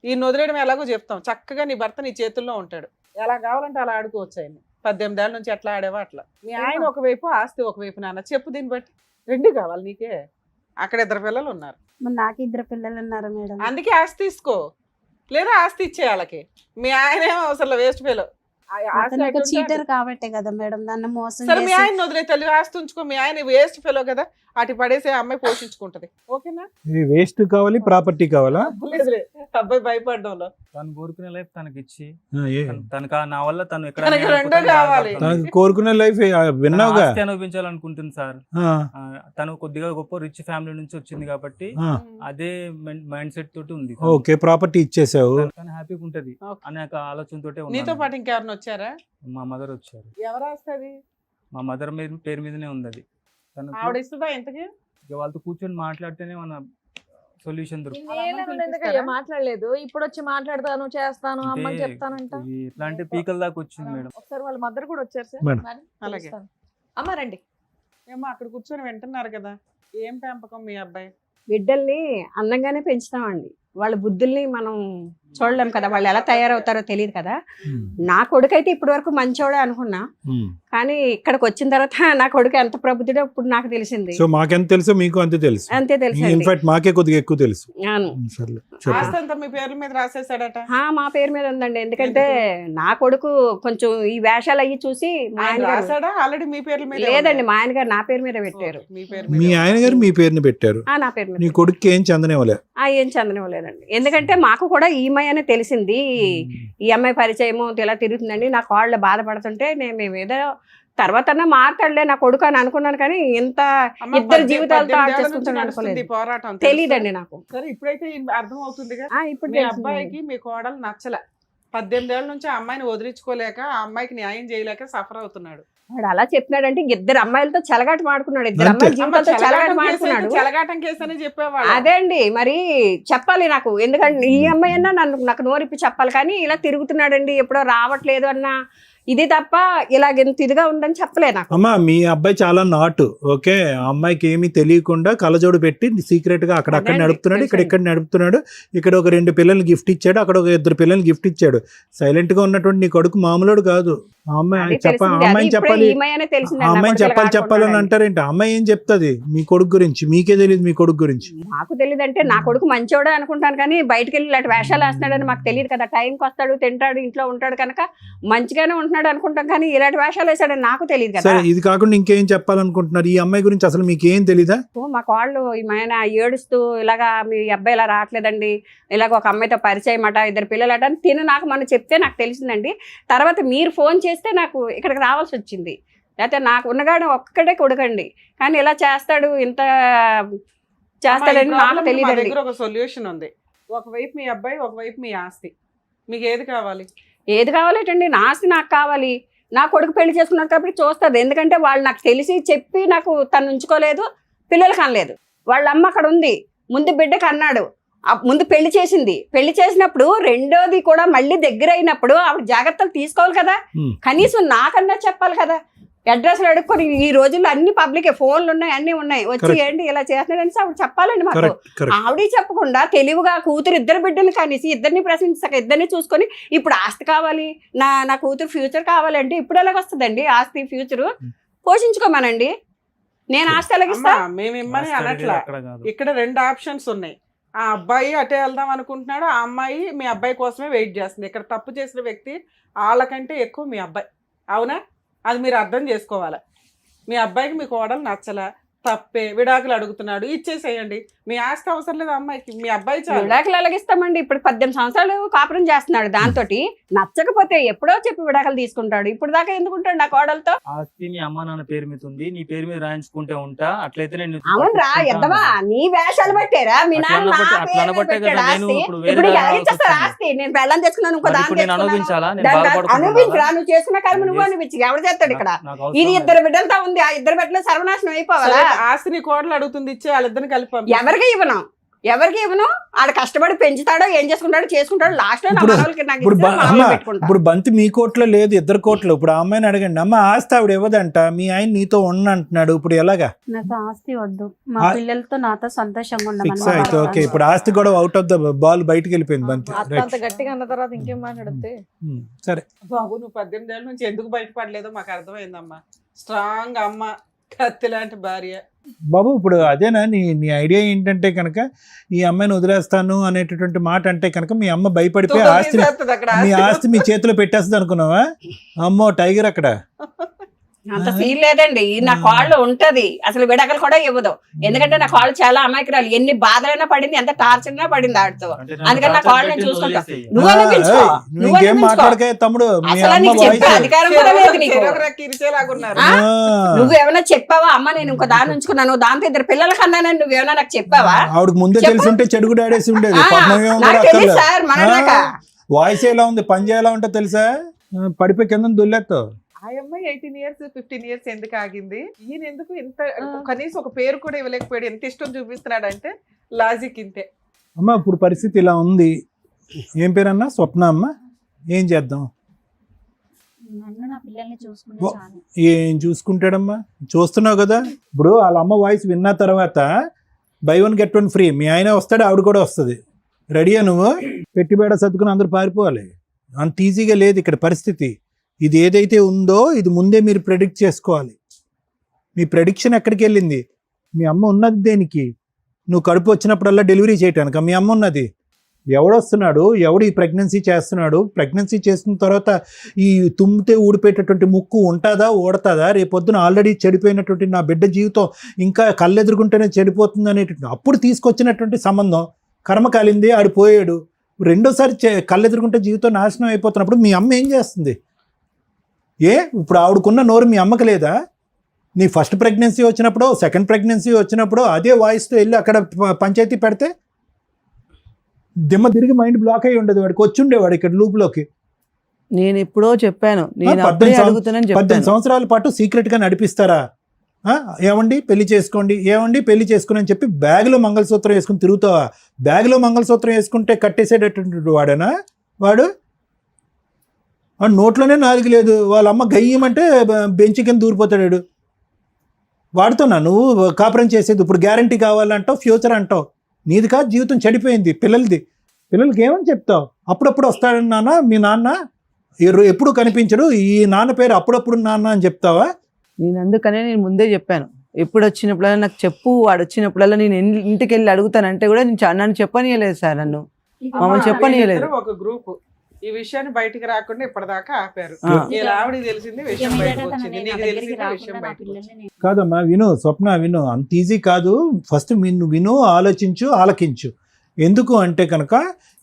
ఈ వదిలేయడం ఎలాగో చెప్తాం. చక్కగా నీ భర్త నీ చేతుల్లో ఉంటాడు, ఎలా కావాలంటే అలా ఆడుకోవచ్చు. ఆయన 18 ఏళ్ళ నుంచి ఎట్లా ఆడేవా అట్లా. మీ ఆయన ఒకవైపు, ఆస్తి ఒకవైపు. నాన్న చెప్పు, దీన్ని బట్టి 2 కావాలి నీకే. అక్కడ 2 పిల్లలు ఉన్నారు, మరి నాకు 2 పిల్లలు ఉన్నారు మేడం. అందుకే ఆస్తి తీసుకో, లేదా ఆస్తి ఇచ్చే వాళ్ళకి. మీ ఆయనేమో అసలు వేస్ట్ ఫెలో. అతను ఒక చీటర్ కాబట్టే కదా మేడం నన్ను మోసం సరే, మీ చేసి. ఆయన వదిలే తల్లి, ఆస్తి ఉంచుకో. మీ ఆయన వేస్ట్ ఫెలో కదా, అటు పడేసే అమ్మాయి పోషించుకుంటది. ఓకేనా? ఇది వేస్ట్ కావాలి, ప్రాపర్టీ కావాలా? లేదులే, అబ్బాయి భయపడడంలో. తను కోరుకునే లైఫ్ తనకి ఇచ్చి ఏ? తనకు నా వల్ల తను ఎక్కడ తనకి నేను రెండో అనుకుంటాను కావాలి. బాధపడుతుంది. తనకు కోరుకునే లైఫ్ విన్నావుగా. ఆస్తి అనుభవించాలనుకుంటుంది సార్. ఆ, తను కొద్దిగా గొప్ప రిచ్ ఫ్యామిలీ నుంచి వచ్చింది కాబట్టి ఆ. అదే మైండ్ సెట్ తోటి ఉంది. ఓకే, ప్రాపర్టీ ఇచ్చేసావు. తను హ్యాపీగా ఉంటది ఓకే. అనే ఆలోచనతోటే నీతో ఉన్నాను. పాటు ఇంకెవరిని వచ్చారా? మా మదర్ వచ్చారు. ఎవరు వస్తుంది? మా మదర్ పేరు మీదనే ఉంది అది. తనకు ఆవిడ ఇస్తుందా ఇంతకి? ఇక వాళ్ళతో కూర్చొని మాట్లాడితేనే మన సొల్యూషన్ దొరుకుతుంది. ఎందుకయ్యా మాట్లాడలేదు? ఇప్పుడు వచ్చి మాట్లాడతాను, చేస్తాను, అమ్మని చెప్తానంట. ఇది ఎట్లా అంటే పీకల దాకా వచ్చింది మేడం. ఒకసారి వాళ్ళ మదర్ కూడా వచ్చారు సార్. మేడం. మరి అలాగే. పిలుస్తాను. అమ్మ రండి. ఏమో అక్కడ కూర్చొని వింటున్నారు కదా. ఏం పెంపకం మీ అబ్బాయి? బిడ్డల్ని అందంగానే పెంచుతామండి. వాళ్ళ బుద్ధుల్ని మనం చూడలేం కదా, వాళ్ళు ఎలా తయారవుతారో తెలియదు కదా. నా కొడుకు అయితే ఇప్పటి వరకు మంచోడే అనుకున్నా, కానీ ఇక్కడికి వచ్చిన తర్వాత నా కొడుకు ఎంత ప్రబుద్ధుడో ఇప్పుడు నాకు తెలిసింది. సో మాకెంత తెలుసో మీకు అంతే తెలుసు. అంతే తెలుసు. ఇన్ఫాక్ట్ మాకే కొద్దిగా ఎక్కువ తెలుసు. సర్లే, చెప్పండి. ఆస్తి అంతా మీ పేర్ల మీద రాసేసాడట. మా పేరు మీద ఉందండి, ఎందుకంటే నా కొడుకు కొంచెం ఈ వేషాలు అయ్యి చూసి మా ఆయన ఆయన గారు- రాసాడా ఆల్రెడీ మీ పేర్ల మీద? లేదండి, మా ఆయన గారు నా పేరు మీద పెట్టారు. మీ పేరు మీ ఆయన గారు మీ పేరుని పెట్టారు, నా పేరు మీద నీ కొడుక్కి ఏం చందనివ్వలే. ఏం చందనివ్వలేదండి, ఎందుకంటే మాకు కూడా ఈ అమ్మాయి అని తెలిసింది. ఈ అమ్మాయి పరిచయము ఇలా తిరుగుతుందండి, నా కాళ్ళు బాధపడుతుంటే మేము ఏదో తర్వాత మారుతాడులే నా కొడుకు అని అనుకున్నాను, కానీ ఇంత అమ్మ, ఇద్దరు జీవితాలతో 18 ఏళ్ల చేసుకుంటాను నుంచి అనుకోలేదు. నడుస్తుంది ఈ పోరాటం. తెలియదండి నాకు. సరే, ఇప్పుడైతే అర్థం అవుతుందిగా. ఇప్పుడు మీ అబ్బాయికి మీ కోడలు నచ్చలే. 18 ఏళ్ల నుంచి ఆ అమ్మాయిని వదిలించుకోలేక, ఆ అమ్మాయికి న్యాయం చేయలేక సఫర్ అవుతున్నాడు. వాడు అలా చెప్పినాడంటే ఇద్దరు అమ్మాయిలతో చెలగాట మాడుకున్నాడు, ఇద్దరు అంతే. అమ్మాయిల జీవితాలతో చెలగాట మాడుకున్నాడు. చెలగాటం కేసు అని చెప్పేవాడు. అదే అండి, మరి చెప్పాలి నాకు, ఎందుకంటే ఈ అమ్మాయి అన్నా నాకు నోరిప్పి చెప్పాలి, కానీ ఇలా తిరుగుతున్నాడండి ఎప్పుడో రావట్లేదు అన్న ఇది తప్ప ఇలాగెంత ఇదిగా ఉందని చెప్పలే నాకు. అమ్మా, మీ అబ్బాయి చాలా నాటు. ఓకే, ఆ అమ్మాయికి ఏమీ తెలియకుండా కళ్ళజోడు పెట్టి సీక్రెట్ గా అక్కడక్కడ అదండి, నడుపుతున్నాడు, ఇక్కడ తెలుసండి. ఇక్కడ నడుపుతున్నాడు. ఇక్కడ ఒక 2 పిల్లల్ని గిఫ్ట్ ఇచ్చాడు, అక్కడ ఒక 2 పిల్లల్ని గిఫ్ట్ ఇచ్చాడు. సైలెంట్ గా ఉన్నటువంటి నీ కొడుకు మామూలుడు కాదు. ఆ అమ్మాయి అది చెప్ప తెలిసింది, ఆ అమ్మాయిని అది ఇప్పుడే చెప్పాలి, ఈ అమ్మాయి అనే తెలిసింది ఆ నాకు, అమ్మాయిని ఇలా చెప్పాలని ఆడుకుంటున్నాడని. అంటారేంటి? ఆ అమ్మాయి ఏం చెప్తుంది మీ కొడుకు గురించి? మీకే తెలియదు మీ కొడుకు గురించి. మాకు తెలియదు అంటే నా కొడుకు మంచోడే అనుకుంటాను, కానీ బయటకు వెళ్ళి ఇలాంటి వేషాలు వేస్తున్నాడని మాకు తెలియదు కదా. టైంకి వస్తాడు, తింటాడు, ఇంట్లో ఉంటాడు కనుక మంచిగానే ఉంటున్నాడు అనుకుంటాం, కానీ ఇలాంటి వేషాలు వేసాడని నాకు తెలియదు కదా. సరే, ఇది కాకుండా ఇంకేం చెప్పాలనుకుంటున్నారు? ఈ అమ్మాయి గురించి అసలు మీకు ఏం తెలీదా? మా కాళ్ళు ఆయన ఏడుస్తూ ఇలాగా మీ అబ్బాయి ఇలా రావట్లేదండి, ఇలాగ ఒక అమ్మాయితో పరిచయం అట, 2 పిల్లలట అని నాకు మనం చెప్తే నాకు తెలిసిందండి. తర్వాత మీరు ఫోన్ చేస్తే నాకు ఇక్కడికి రావాల్సి వచ్చింది, లేకపోతే నాకు ఉన్నగాడు ఒక్కడే కొడుకండి, కానీ ఇలా చేస్తాడు, ఇంత చేస్తాడని నాకు మా తెలియదండి. దగ్గర ఒక సొల్యూషన్ ఉంది. ఒకవైపు మీ అబ్బాయి, ఒకవైపు మీ ఆస్తి. మీకు ఏది కావాలి? ఏది కావాలంటండి, నా ఆస్తి నాకు కావాలి. నా కొడుకు పెళ్లి చేసుకున్నాడు కాబట్టి చూస్తుంది, ఎందుకంటే వాళ్ళు నాకు తెలిసి చెప్పి నాకు తను ఉంచుకోలేదు, పిల్లలకి అనలేదు. వాళ్ళ అమ్మ అక్కడ ఉంది, ముందు బిడ్డకి అన్నాడు, ముందు పెళ్లి చేసింది. పెళ్లి చేసినప్పుడు రెండోది కూడా మళ్ళీ దగ్గర అయినప్పుడు ఆవిడ జాగ్రత్తలు తీసుకోవాలి కదా, కనీసం నాకన్నా చెప్పాలి కదా. అడ్రస్లు అడుక్కొని ఈ రోజుల్లో అన్ని పబ్లిక్ ఫోన్లు ఉన్నాయి, అన్ని ఉన్నాయి, వచ్చి ఏంటి ఇలా చేస్తున్నాడని ఆవిడ చెప్పాలండి మాకు. ఆవిడ చెప్పకుండా తెలివిగా కూతురు 2 బిడ్డలు కనేసి 2ని ప్రశ్నించక 2ని చూసుకొని ఇప్పుడు ఆస్తి కావాలి, నా కూతురు ఫ్యూచర్ కావాలంటే ఇప్పుడు ఎలాగొస్తుందండి ఆస్తి ఫ్యూచర్? పోషించుకోమనండి, నేను ఆస్తి ఎలాగిస్తా? మేము ఇమ్మని అనట్లా. అక్కడ కాదు. ఇక్కడ 2 ఆప్షన్స్ ఉన్నాయి. ఆ అబ్బాయి అటే వెళ్దాం అనుకుంటున్నాడు, ఆ అమ్మాయి మీ అబ్బాయి కోసమే వెయిట్ చేస్తుంది. ఇక్కడ తప్పు చేసిన వ్యక్తి వాళ్ళకంటే ఎక్కువ మీ అబ్బాయి, అవునా? అది మీరు అర్థం చేసుకోవాలి. మీ అబ్బాయికి మీ కోడలు నచ్చలా, తప్పే, విడాకులు అడుగుతున్నాడు, ఇచ్చేసేయండి. మీ ఆస్తి అవసరం లేదు అమ్మాయికి, మీ అబ్బాయి చాలు. విడాకులు ఎలాగిస్తామండి? ఇప్పుడు 18 సంవత్సరాలు కాపురం చేస్తున్నాడు, దాంతో నచ్చకపోతే ఎప్పుడో చెప్పి విడాకులు తీసుకుంటాడు. ఇప్పుడు దాకా ఎందుకుంటాడు నా కోడలతో? ఆస్తి మీ అమ్మ నాన్న పేరు మీద ఉంది, నీ పేరు మీద రాయించుకుంటే ఉంటా. అట్లయితే నేను అవునరా ఎద్దవా, నీ వేషాలు పెట్టారా? మీ అట్లా నాన్న నా అనబట్టే- అట్లా పేరు మీద అనబట్టే పెట్టాడు కదా నేను ఆస్తి. ఇప్పుడు వేరే ఇప్పుడు దారి ఎలాగిచ్చేస్తారు ఆలోచిస్తున్నాను. ఆస్తి? నేను పెళ్ళం తెచ్చుకున్నాను, ఇంకో మరి దాన్ని ఇప్పుడు నేను తెచ్చుకున్నాను. అనుభవించాలా? నేను దాన్ని బాధపడుతున్నానా? అనుభవించరా, నువ్వు చేసుకున్న కర్మ నువ్వు నేను అనిపించి ఎవరు చేస్తాడు ఇక్కడ? నాకు ఇది అవసరం 2 బిడ్డలతో ఉంది, ఆ 2 బిడ్డలు సర్వనాశనం అయిపోవాలా? సరే, ఆస్తిని కోడలు అడుగుతుంది, ఇచ్చే వాళ్ళిద్దరిని కలిపి పంపించు. ఎవరికి ఇవ్వను, ఆడ కష్టపడి పెంచుతాడో ఏం చేసుకుంటాడు, లాస్ట్ లో నా ఇప్పుడు- మనవలకి నాకు ఇప్పుడు ఇస్తే అమ్మ, మనవలు పెట్టుకుంటా. ఇప్పుడు బంతి మీ కోట్లో లేదు, 2 కోట్లు. ఇప్పుడు ఆ అమ్మాయిని అడగండి, అమ్మ ఆస్తి ఆవిడ ఇవ్వదంట, మీ ఆయన నీతో అంటున్నాడు, ఇప్పుడు ఎలాగా? నాకు ఆస్తి వద్దు, మా పిల్లలతో నాతో సంతోషంగా ఫిక్స్ అయితే ఓకే. ఇప్పుడు ఆస్తి కూడా అవుట్ ఆఫ్ ద బాల్ బయటకు వెళ్ళిపోయింది బంతి. అత్త అంత గట్టిగా అన్న తర్వాత ఇంకేం మాట్లాడితే? సరే, బాబు, నువ్వు 18 ఏళ్ళ నుంచి ఎందుకు బయటపడలేదో మాకు అర్థమైందమ్మా. స్ట్రాంగ్ అమ్మ, కత్తి లాంటి భార్య. బాబు, ఇప్పుడు అదేనా నీ ఐడియా ఏంటంటే కనుక ఈ అమ్మాయిని వదిలేస్తాను అనేటటువంటి మాట అంటే కనుక మీ అమ్మ భయపడిపోయి ఆస్తి, మీ ఆస్తి మీ చేతిలో పెట్టేస్తుంది అనుకున్నావా? అమ్మో టైగర్ అక్కడ. అంత ఫీల్ లేదండి, నా కాళ్ళు ఉంటది, అసలు విడాకులు కూడా ఇవ్వదు. ఎందుకంటే నా కాళ్ళు చాలా అమాయకురాలు, ఎన్ని బాధలైనా పడింది, ఎంత టార్చర్ అయినా పడింది ఆడితో. అందుకని నా కాళ్ళు నేను చూసుకుంటా. నువ్వు అనిపించుకో, నువ్వు ఇంకేం అనిపించుకో. మాట్లాడకే తమ్ముడు, మీ అసలు అమ్మ నీకు చెప్పే వాయిస్. అధికారం కూడా లేదు నీకు. కిరిచేలాగున్నారు. ఆ? నువ్వేమైనా చెప్పావా? అమ్మ నేను ఇంకో దాన్ని ఉంచుకున్నాను, దాంతో 2 పిల్లలు కన్నానని నువ్వేమైనా నాకు చెప్పావా? ఆవిడకి ముందే చెప్పు. తెలిసి ఉంటే చెడుగుడు ఆడేసి ఉండేది. ఆ, పద్మవ్యూహం కూడా నాకు తెలియదు అక్కర్లేదు. సార్, మనలాగా. వాయిస్ ఎలా ఉంది, పని ఎలా ఉంటుందో తెలుసా? పడిపోయి కింద దుల్లేస్తావు. ఆ అమ్మాయి 18 years 15 years ఎందుకు ఆగింది? ఈయన ఎందుకు ఇంత కనీసం ఒక పేరు కూడా ఇవ్వలేకపోయాడు? ఎంత ఇష్టం చూపిస్తున్నాడు అంటే లాజిక్ ఇంతే. అమ్మ, ఇప్పుడు పరిస్థితి ఇలా ఉంది. ఏం పేరన్నా? స్వప్న అమ్మ. ఏం చేద్దాం? నన్ను నా పిల్లల్ని చూసుకుంటే ఓ. చాలు. ఏం చూసుకుంటాడమ్మా? చూస్తున్నావు కదా. ఇప్పుడు వాళ్ళ అమ్మ వాయిస్ విన్న తర్వాత బై 1 get 1 ఫ్రీ. మీ ఆయన వస్తాడు, ఆవిడ కూడా వస్తుంది. రెడీయా నువ్వు? పెట్టిబేడ సర్దుకుని అందరూ పారిపోవాలి. అంత ఈజీగా లేదు ఇక్కడ పరిస్థితి. ఇది ఏదైతే ఉందో ఇది ముందే మీరు ప్రెడిక్ట్ చేసుకోవాలి. మీ ప్రెడిక్షన్ ఎక్కడికి వెళ్ళింది? మీ అమ్మ ఉన్నది దేనికి? నువ్వు కడుపు వచ్చినప్పుడల్లా డెలివరీ చేయటానికి మీ అమ్మ ఉన్నది. ఎవడొస్తున్నాడు, ఎవడు ఈ ప్రెగ్నెన్సీ చేస్తున్నాడు, ప్రెగ్నెన్సీ చేసిన తర్వాత ఈ తుమ్మితే ఊడిపోయేటటువంటి ముక్కు ఉంటుందా ఊడతాదా, రేపొద్దున ఆల్రెడీ చెడిపోయినటువంటి నా బిడ్డ జీవితం ఇంకా కళ్ళెదురుకుంటేనే చెడిపోతుంది అనేటువంటి అప్పుడు తీసుకొచ్చినటువంటి సంబంధం కర్మ కాలింది, ఆడు పోయాడు. రెండోసారి కళ్ళెదురుకుంటే జీవితం నాశనం అయిపోతున్నప్పుడు మీ అమ్మ ఏం చేస్తుంది? ఇప్పుడు ఆవిడకున్న నోరు మీ అమ్మకి లేదా? నీ ఫస్ట్ ప్రెగ్నెన్సీ వచ్చినప్పుడు, సెకండ్ ప్రెగ్నెన్సీ వచ్చినప్పుడు అదే వాయిస్తో వెళ్ళి అక్కడ పంచాయతీ పెడితే దిమ్మ తిరిగి మైండ్ బ్లాక్ అయ్యి ఉండదు. వాడికి వచ్చి ఉండేవాడు ఇక్కడ లూప్లోకి. నేను ఎప్పుడో చెప్పాను, నేను 18 సంవత్సరాల పాటు సీక్రెట్గా నడిపిస్తారా? ఏమండి పెళ్లి చేసుకోండి, ఏమండి పెళ్లి చేసుకుని అని చెప్పి బ్యాగ్లో మంగళసూత్రం వేసుకుని తిరుగుతావా? బ్యాగ్లో మంగళసూత్రం వేసుకుంటే కట్టేసేటటువంటి వాడేనా వాడు? నోట్లోనే నాలుగు లేదు, వాళ్ళ అమ్మ గయ్యమంటే బెంచ్ కింద దూరిపోతాడు. వాడుతున్నా నువ్వు కాపురం చేసేది. ఇప్పుడు గ్యారంటీ కావాలంటావు, ఫ్యూచర్ అంటావు. నీది కాదు, జీవితం చెడిపోయింది పిల్లలది. పిల్లలకి ఏమని చెప్తావు? అప్పుడప్పుడు వస్తాడని నాన్న మీ నాన్న, ఎప్పుడు కనిపించడు, ఈ నాన్న పేరు అప్పుడప్పుడు నాన్న అని చెప్తావా? నేను అందుకనే నేను ముందే చెప్పాను, ఎప్పుడు వచ్చినప్పుడల్లా నాకు చెప్పు, వాడు వచ్చినప్పుడల్లా నేను ఇంటికి వెళ్ళి అడుగుతానంటే కూడా నన్ను చెప్పనీయలేదు సార్, నన్ను మమ్మల్ని చెప్పనీయలేదు. ఒక గ్రూప్ ఈ విషయాన్ని బయటికి రాకుండా ఇప్పటిదాకా ఆపారు. ఆవిడకి తెలిసింది విషయం బయటకు వచ్చింది, నీకు తెలిసింది విషయం బయటకు వచ్చింది. కాదమ్మా విను, స్వప్న విను, అంత ఈజీ కాదు. ఫస్ట్ నిన్ను విను, ఆలోచించు, ఆలకించు. ఎందుకు అంటే కనుక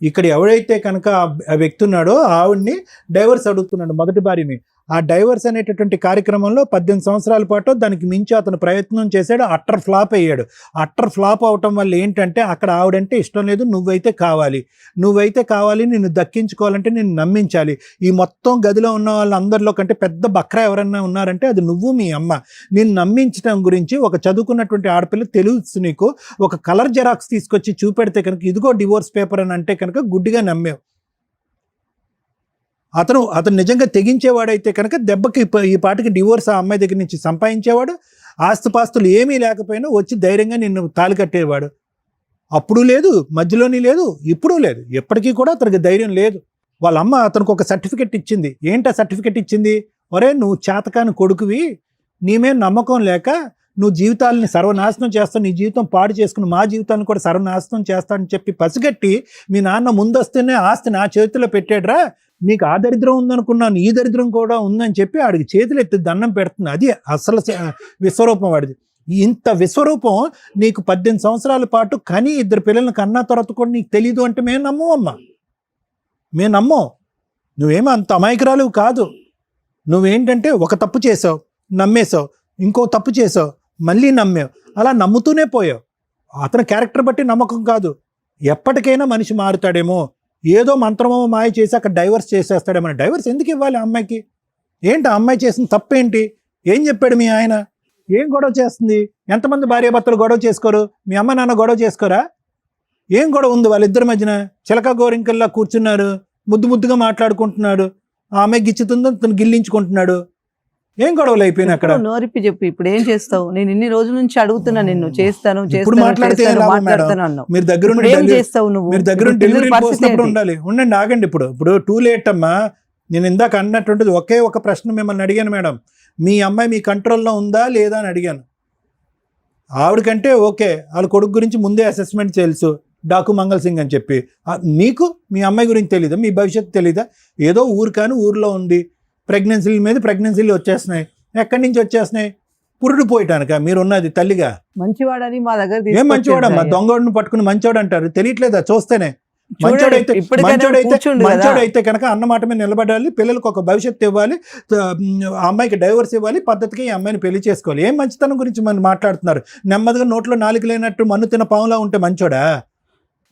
ఇక్కడ ఎవడైతే కనుక ఆ వ్యక్తి ఉన్నాడో ఆవిడ్ని డైవర్స్ అడుగుతున్నాడు, మొదటి భార్యని. ఆ డైవర్స్ అనేటటువంటి కార్యక్రమంలో 18 సంవత్సరాల పాటు దానికి మించి అతను ప్రయత్నం చేశాడు. అట్టర్ ఫ్లాప్ అయ్యాడు. అట్టర్ ఫ్లాప్ అవటం వల్ల ఏంటంటే అక్కడ ఆవిడంటే ఇష్టం లేదు, నువ్వైతే కావాలి, నిన్ను దక్కించుకోవాలంటే నిన్ను నమ్మించాలి. ఈ మొత్తం గదిలో ఉన్న వాళ్ళందరిలో కంటే పెద్ద బక్రా ఎవరన్నా ఉన్నారంటే అది నువ్వు, మీ అమ్మ. నిన్ను నమ్మించడం గురించి ఒక చదువుకున్నటువంటి ఆడపిల్ల తెలుసు నీకు. ఒక కలర్ జెరాక్స్ తీసుకొచ్చి చూపెడితే కనుక ఇదిగో డివోర్స్ పేపర్ అని అంటే కనుక గుడ్డిగా నమ్మేవు. అతను నిజంగా తెగించేవాడైతే కనుక దెబ్బకి ఈ పాటికి డివోర్స్ ఆ అమ్మాయి దగ్గర నుంచి సంపాదించేవాడు. ఆస్తుపాస్తులు ఏమీ లేకపోయినా వచ్చి ధైర్యంగా నిన్ను తాళి కట్టేవాడు. అప్పుడు లేదు, మధ్యలోని లేదు, ఇప్పుడు లేదు, ఎప్పటికీ కూడా అతనికి ధైర్యం లేదు. వాళ్ళ అమ్మ అతనికి ఒక సర్టిఫికెట్ ఇచ్చింది. ఏంటా సర్టిఫికెట్ ఇచ్చింది? ఒరే నువ్వు చేతకాని కొడుకువి, నీ మీద నమ్మకం లేక నువ్వు జీవితాలని సర్వనాశనం చేస్తావు, నీ జీవితం పాడు చేసుకుని మా జీవితాన్ని కూడా సర్వనాశనం చేస్తానని చెప్పి పసిగట్టి మీ నాన్న ముందొస్తేనే ఆస్తి నా చేతిలో పెట్టాడురా, నీకు ఆ దరిద్రం ఉందనుకున్నాను, ఈ దరిద్రం కూడా ఉందని చెప్పి ఆడికి చేతులు ఎత్తి దండం పెడుతుంది. అది అసలు విశ్వరూపం వాడిది. ఇంత విశ్వరూపం నీకు 18 సంవత్సరాల పాటు కని 2 పిల్లల్ని కన్నా తర్వాత కూడా నీకు తెలీదు అంటే మేము నమ్మవమ్మా, మేము నమ్మం. నువ్వేమో అంత అమాయకురాలు కాదు. నువ్వేంటంటే ఒక తప్పు చేసావు, నమ్మేశావు, ఇంకో తప్పు చేసావు, మళ్ళీ నమ్మావు, అలా నమ్ముతూనే పోయావు. అతని క్యారెక్టర్ బట్టి నమ్మకం కాదు. ఎప్పటికైనా మనిషి మారుతాడేమో, ఏదో మంత్రమో మాయ చేసి అక్కడ డైవర్స్ చేసేస్తాడేమో. డైవర్స్ ఎందుకు ఇవ్వాలి అమ్మాయికి? ఏంటి ఆ అమ్మాయి చేసిన తప్పేంటి? ఏం చెప్పాడు మీ ఆయన? ఏం గొడవ చేస్తుంది? ఎంతమంది భార్యాభర్తలు గొడవ చేసుకోరు? మీ అమ్మ నాన్న గొడవ చేసుకోరా? ఏం గొడవ ఉంది వాళ్ళిద్దరి మధ్యన? చిలక గోరింకల్లా కూర్చున్నారు, ముద్దుగా మాట్లాడుకుంటున్నాడు. ఆ అమ్మాయి గిచ్చుతుందో తను గిల్లించుకుంటున్నాడు. ఏం గొడవలు అయిపోయినా అక్కడ? నోరిప్పి చెప్పు, ఇప్పుడు ఏం చేస్తావు? నేను ఇన్ని రోజుల నుంచి అడుగుతున్నా నిన్ను, చేస్తాను మాట్లాడుతున్నాను. మీరు దగ్గర డెలివరీ పోసినప్పుడు ఉండాలి. ఉండండి, ఆగండి. ఇప్పుడు టూ లేట్ అమ్మా. నేను ఇందాక అన్నటువంటిది ఒకే ఒక ప్రశ్న మిమ్మల్ని అడిగాను మేడం, మీ అమ్మాయి మీ కంట్రోల్లో ఉందా లేదా అని అడిగాను. ఆవిడకంటే ఓకే, వాళ్ళ కొడుకు గురించి ముందే అసెస్మెంట్ తెలుసు, డాకు మంగళ్ సింగ్ అని చెప్పి. మీకు మీ అమ్మాయి గురించి తెలీదా? మీ భవిష్యత్తు తెలీదా? ఏదో ఊరు కానీ ఊర్లో ఉంది, ప్రెగ్నెన్సీల మీద ప్రెగ్నెన్సీలు వచ్చేస్తున్నాయి. ఎక్కడి నుంచి వచ్చేస్తున్నాయి? పురుడు పోయటానిక మీరు ఉన్నది తల్లిగా? మంచివాడని మా దగ్గర ఏం మంచివాడమ్మా? దొంగోడిని పట్టుకుని మంచివాడు అంటారు, తెలియట్లేదా? చూస్తేనే మంచోడైతే కనుక అన్నమాట మీద నిలబడాలి, పిల్లలకు ఒక భవిష్యత్తు ఇవ్వాలి, ఆ అమ్మాయికి డైవర్స్ ఇవ్వాలి, పద్ధతికి ఈ అమ్మాయిని పెళ్లి చేసుకోవాలి. ఏం మంచితనం గురించి మనం మాట్లాడుతున్నారు? నెమ్మదిగా నోట్లో నాలుగు లేనట్టు మన్ను తిన పావులా ఉంటే మంచోడా?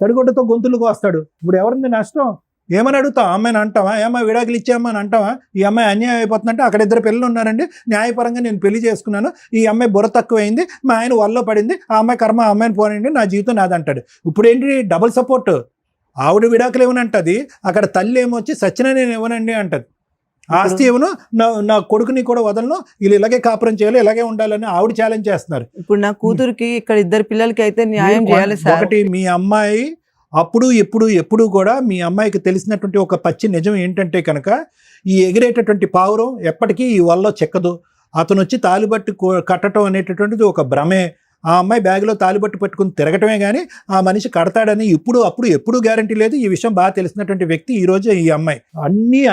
తడిగొడ్డతో గొంతులకు వస్తాడు. ఇప్పుడు ఎవరింది నష్టం? ఏమని అడుగుతావు? అమ్మాయిని అంటావా? ఏమో విడాకులు ఇచ్చామని అంటావా? ఈ అమ్మాయి అన్యాయం అయిపోతుందంటే అక్కడ 2 పిల్లలు ఉన్నారండి, న్యాయపరంగా నేను పెళ్లి చేసుకున్నాను, ఈ అమ్మాయి బుర్ర తక్కువైంది, మా ఆయన వల్ల పడింది, ఆ అమ్మాయి కర్మ ఆ అమ్మాయిని పోనండి, నా జీవితం నాదంటాడు. ఇప్పుడు ఏంటి డబుల్ సపోర్ట్? ఆవిడ విడాకులు ఇవ్వనంటది, అక్కడ తల్లి ఏమొచ్చి సచిన నేను ఇవ్వనండి అంటది. ఆస్తి ఇవ్వను, నా కొడుకుని కూడా వదలను, వీళ్ళు ఇలాగే కాపురం చేయాలి, ఇలాగే ఉండాలని ఆవిడ ఛాలెంజ్ చేస్తున్నారు. ఇప్పుడు నా కూతురికి ఇక్కడ 2 పిల్లలకి అయితే న్యాయం చేయాలి సార్. ఒకటి, మీ అమ్మాయి అప్పుడు ఎప్పుడు కూడా మీ అమ్మాయికి తెలిసినటువంటి ఒక పచ్చి నిజం ఏంటంటే కనుక ఈ ఎగిరేటటువంటి పావురం ఎప్పటికీ ఈ వల్ల చెక్కదు. అతను వచ్చి తాలిబట్టు కట్టడం అనేటటువంటిది ఒక భ్రమే. ఆ అమ్మాయి బ్యాగ్లో తాలిబట్టు పట్టుకుని తిరగటమే కానీ ఆ మనిషి కడతాడని ఎప్పుడు గ్యారంటీ లేదు. ఈ విషయం బాగా తెలిసినటువంటి వ్యక్తి ఈరోజు ఈ అమ్మాయి.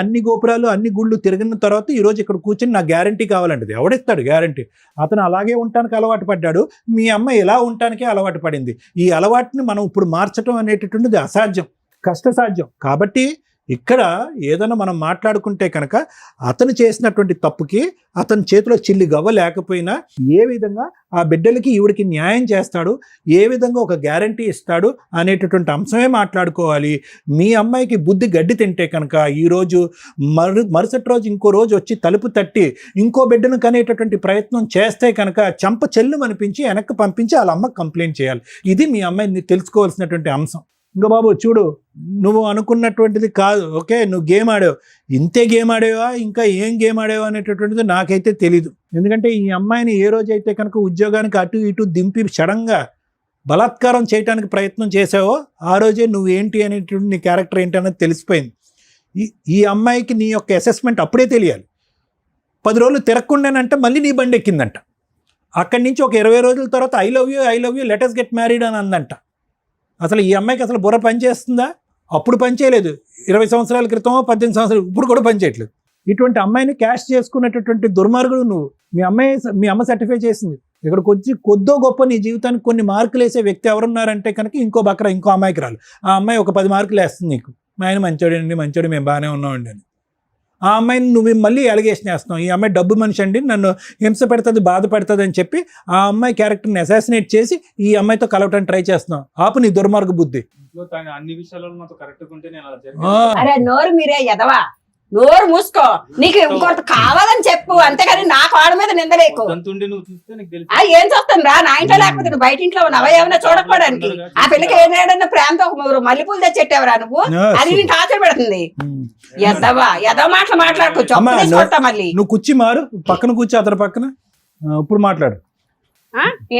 అన్ని గోపురాలు అన్ని గుళ్ళు తిరిగిన తర్వాత ఈరోజు ఇక్కడ కూర్చొని నాకు గ్యారంటీ కావాలంటది. ఎవడిస్తాడు గ్యారంటీ? అతను అలాగే ఉండటానికి అలవాటు పడ్డాడు. మీ అమ్మాయి ఎలా ఉండటానికే అలవాటు పడింది. ఈ అలవాటుని మనం ఇప్పుడు మార్చడం అనేటటువంటిది అసాధ్యం, కష్టసాధ్యం. కాబట్టి ఇక్కడ ఏదైనా మనం మాట్లాడుకుంటే కనుక అతను చేసినటువంటి తప్పుకి అతని చేతిలో చిల్లి గవ్వ లేకపోయినా ఏ విధంగా ఆ బిడ్డలకి ఈవిడికి న్యాయం చేస్తాడు, ఏ విధంగా ఒక గ్యారంటీ ఇస్తాడు అనేటటువంటి అంశమే మాట్లాడుకోవాలి. మీ అమ్మాయికి బుద్ధి గడ్డి తింటే కనుక ఈరోజు మరుసటి రోజు ఇంకో రోజు వచ్చి తలుపు తట్టి ఇంకో బిడ్డను కనేటటువంటి ప్రయత్నం చేస్తే కనుక చెంప చెల్లు అనిపించి వెనక్కి పంపించి వాళ్ళ అమ్మకి కంప్లైంట్ చేయాలి. ఇది మీ అమ్మాయిని తెలుసుకోవాల్సినటువంటి అంశం. ఇంకా బాబు చూడు, నువ్వు అనుకున్నటువంటిది కాదు. ఓకే, నువ్వు గేమ్ ఆడావు, ఇంతే గేమ్ ఆడేవా, ఇంకా ఏం గేమ్ ఆడేవా అనేటటువంటిది నాకైతే తెలీదు. ఎందుకంటే ఈ అమ్మాయిని ఏ రోజైతే కనుక ఉద్యోగానికి అటు ఇటు దింపి సడన్గా బలాత్కారం చేయడానికి ప్రయత్నం చేసావో ఆ రోజే నువ్వు ఏంటి అనేటువంటి నీ క్యారెక్టర్ ఏంటి అనేది తెలిసిపోయింది. ఈ అమ్మాయికి నీ యొక్క అసెస్మెంట్ అప్పుడే తెలియాలి. 10 రోజులు తిరగకుండానంటే మళ్ళీ నీ బండి ఎక్కిందంట. అక్కడి నుంచి ఒక 20 రోజుల తర్వాత I love you let us get married అని అందంట. అసలు ఈ అమ్మాయికి అసలు బుర్ర పని చేస్తుందా? అప్పుడు పని చేయలేదు, 20 సంవత్సరాల క్రితం 18 సంవత్సరాలు, ఇప్పుడు కూడా పని చేయట్లేదు. ఇటువంటి అమ్మాయిని క్యాష్ చేసుకునేటటువంటి దుర్మార్గుడు నువ్వు. మీ అమ్మ సర్టిఫై చేసింది. ఇక్కడికి వచ్చి కొద్దో గొప్ప నీ జీవితానికి కొన్ని మార్కులు వేసే వ్యక్తి ఎవరున్నారంటే కనుక ఇంకో అమ్మాయికి రాలు. ఆ అమ్మాయి ఒక 10 మార్కులు వేస్తుంది నీకు. మా ఆయన మంచోడు, మేము బాగానే ఉన్నామండి అని. ఆ అమ్మాయిని నువ్వు మళ్ళీ అలిగేషన్ వేస్తున్నావు. ఈ అమ్మాయి డబ్బు మనిషి అండి, నన్ను హింస పెడుతుంది, బాధ పెడుతుంది అని చెప్పి ఆ అమ్మాయి క్యారెక్టర్ని అసాసినేట్ చేసి ఈ అమ్మాయితో కలవటానికి ట్రై చేస్తున్నావు. ఆపు నీ దుర్మార్గ బుద్ధి. అన్ని విషయాల్లో నాతో కరెక్ట్గా ఉంటే నేను అలా అరే నోరు మీరే ఎదవా, నోరు మూసుకో. నీకు ఇంకొకటి కావాలని చెప్పు, అంతేగాని నా కాళ్ళ మీద నిందలేకు. ఏం చూస్తాను రా, నా ఇంట్లో లేకపోతే నువ్వు బయట ఇంట్లో ఉన్నావా ఏమైనా చూడకపోవడానికి? ఆ పిల్లకి ఏదైనా ప్రేమతో మల్లెపూలు తెచ్చెట్టావరా నువ్వు? అది నేను టార్చర్ పెడుతుంది. ఎదవ మాటలు మాట్లాడుకో, చొప్ప మళ్ళీ. నువ్వు కూర్చి మారు, పక్కన కూర్చో, అతని పక్కన. ఇప్పుడు మాట్లాడు.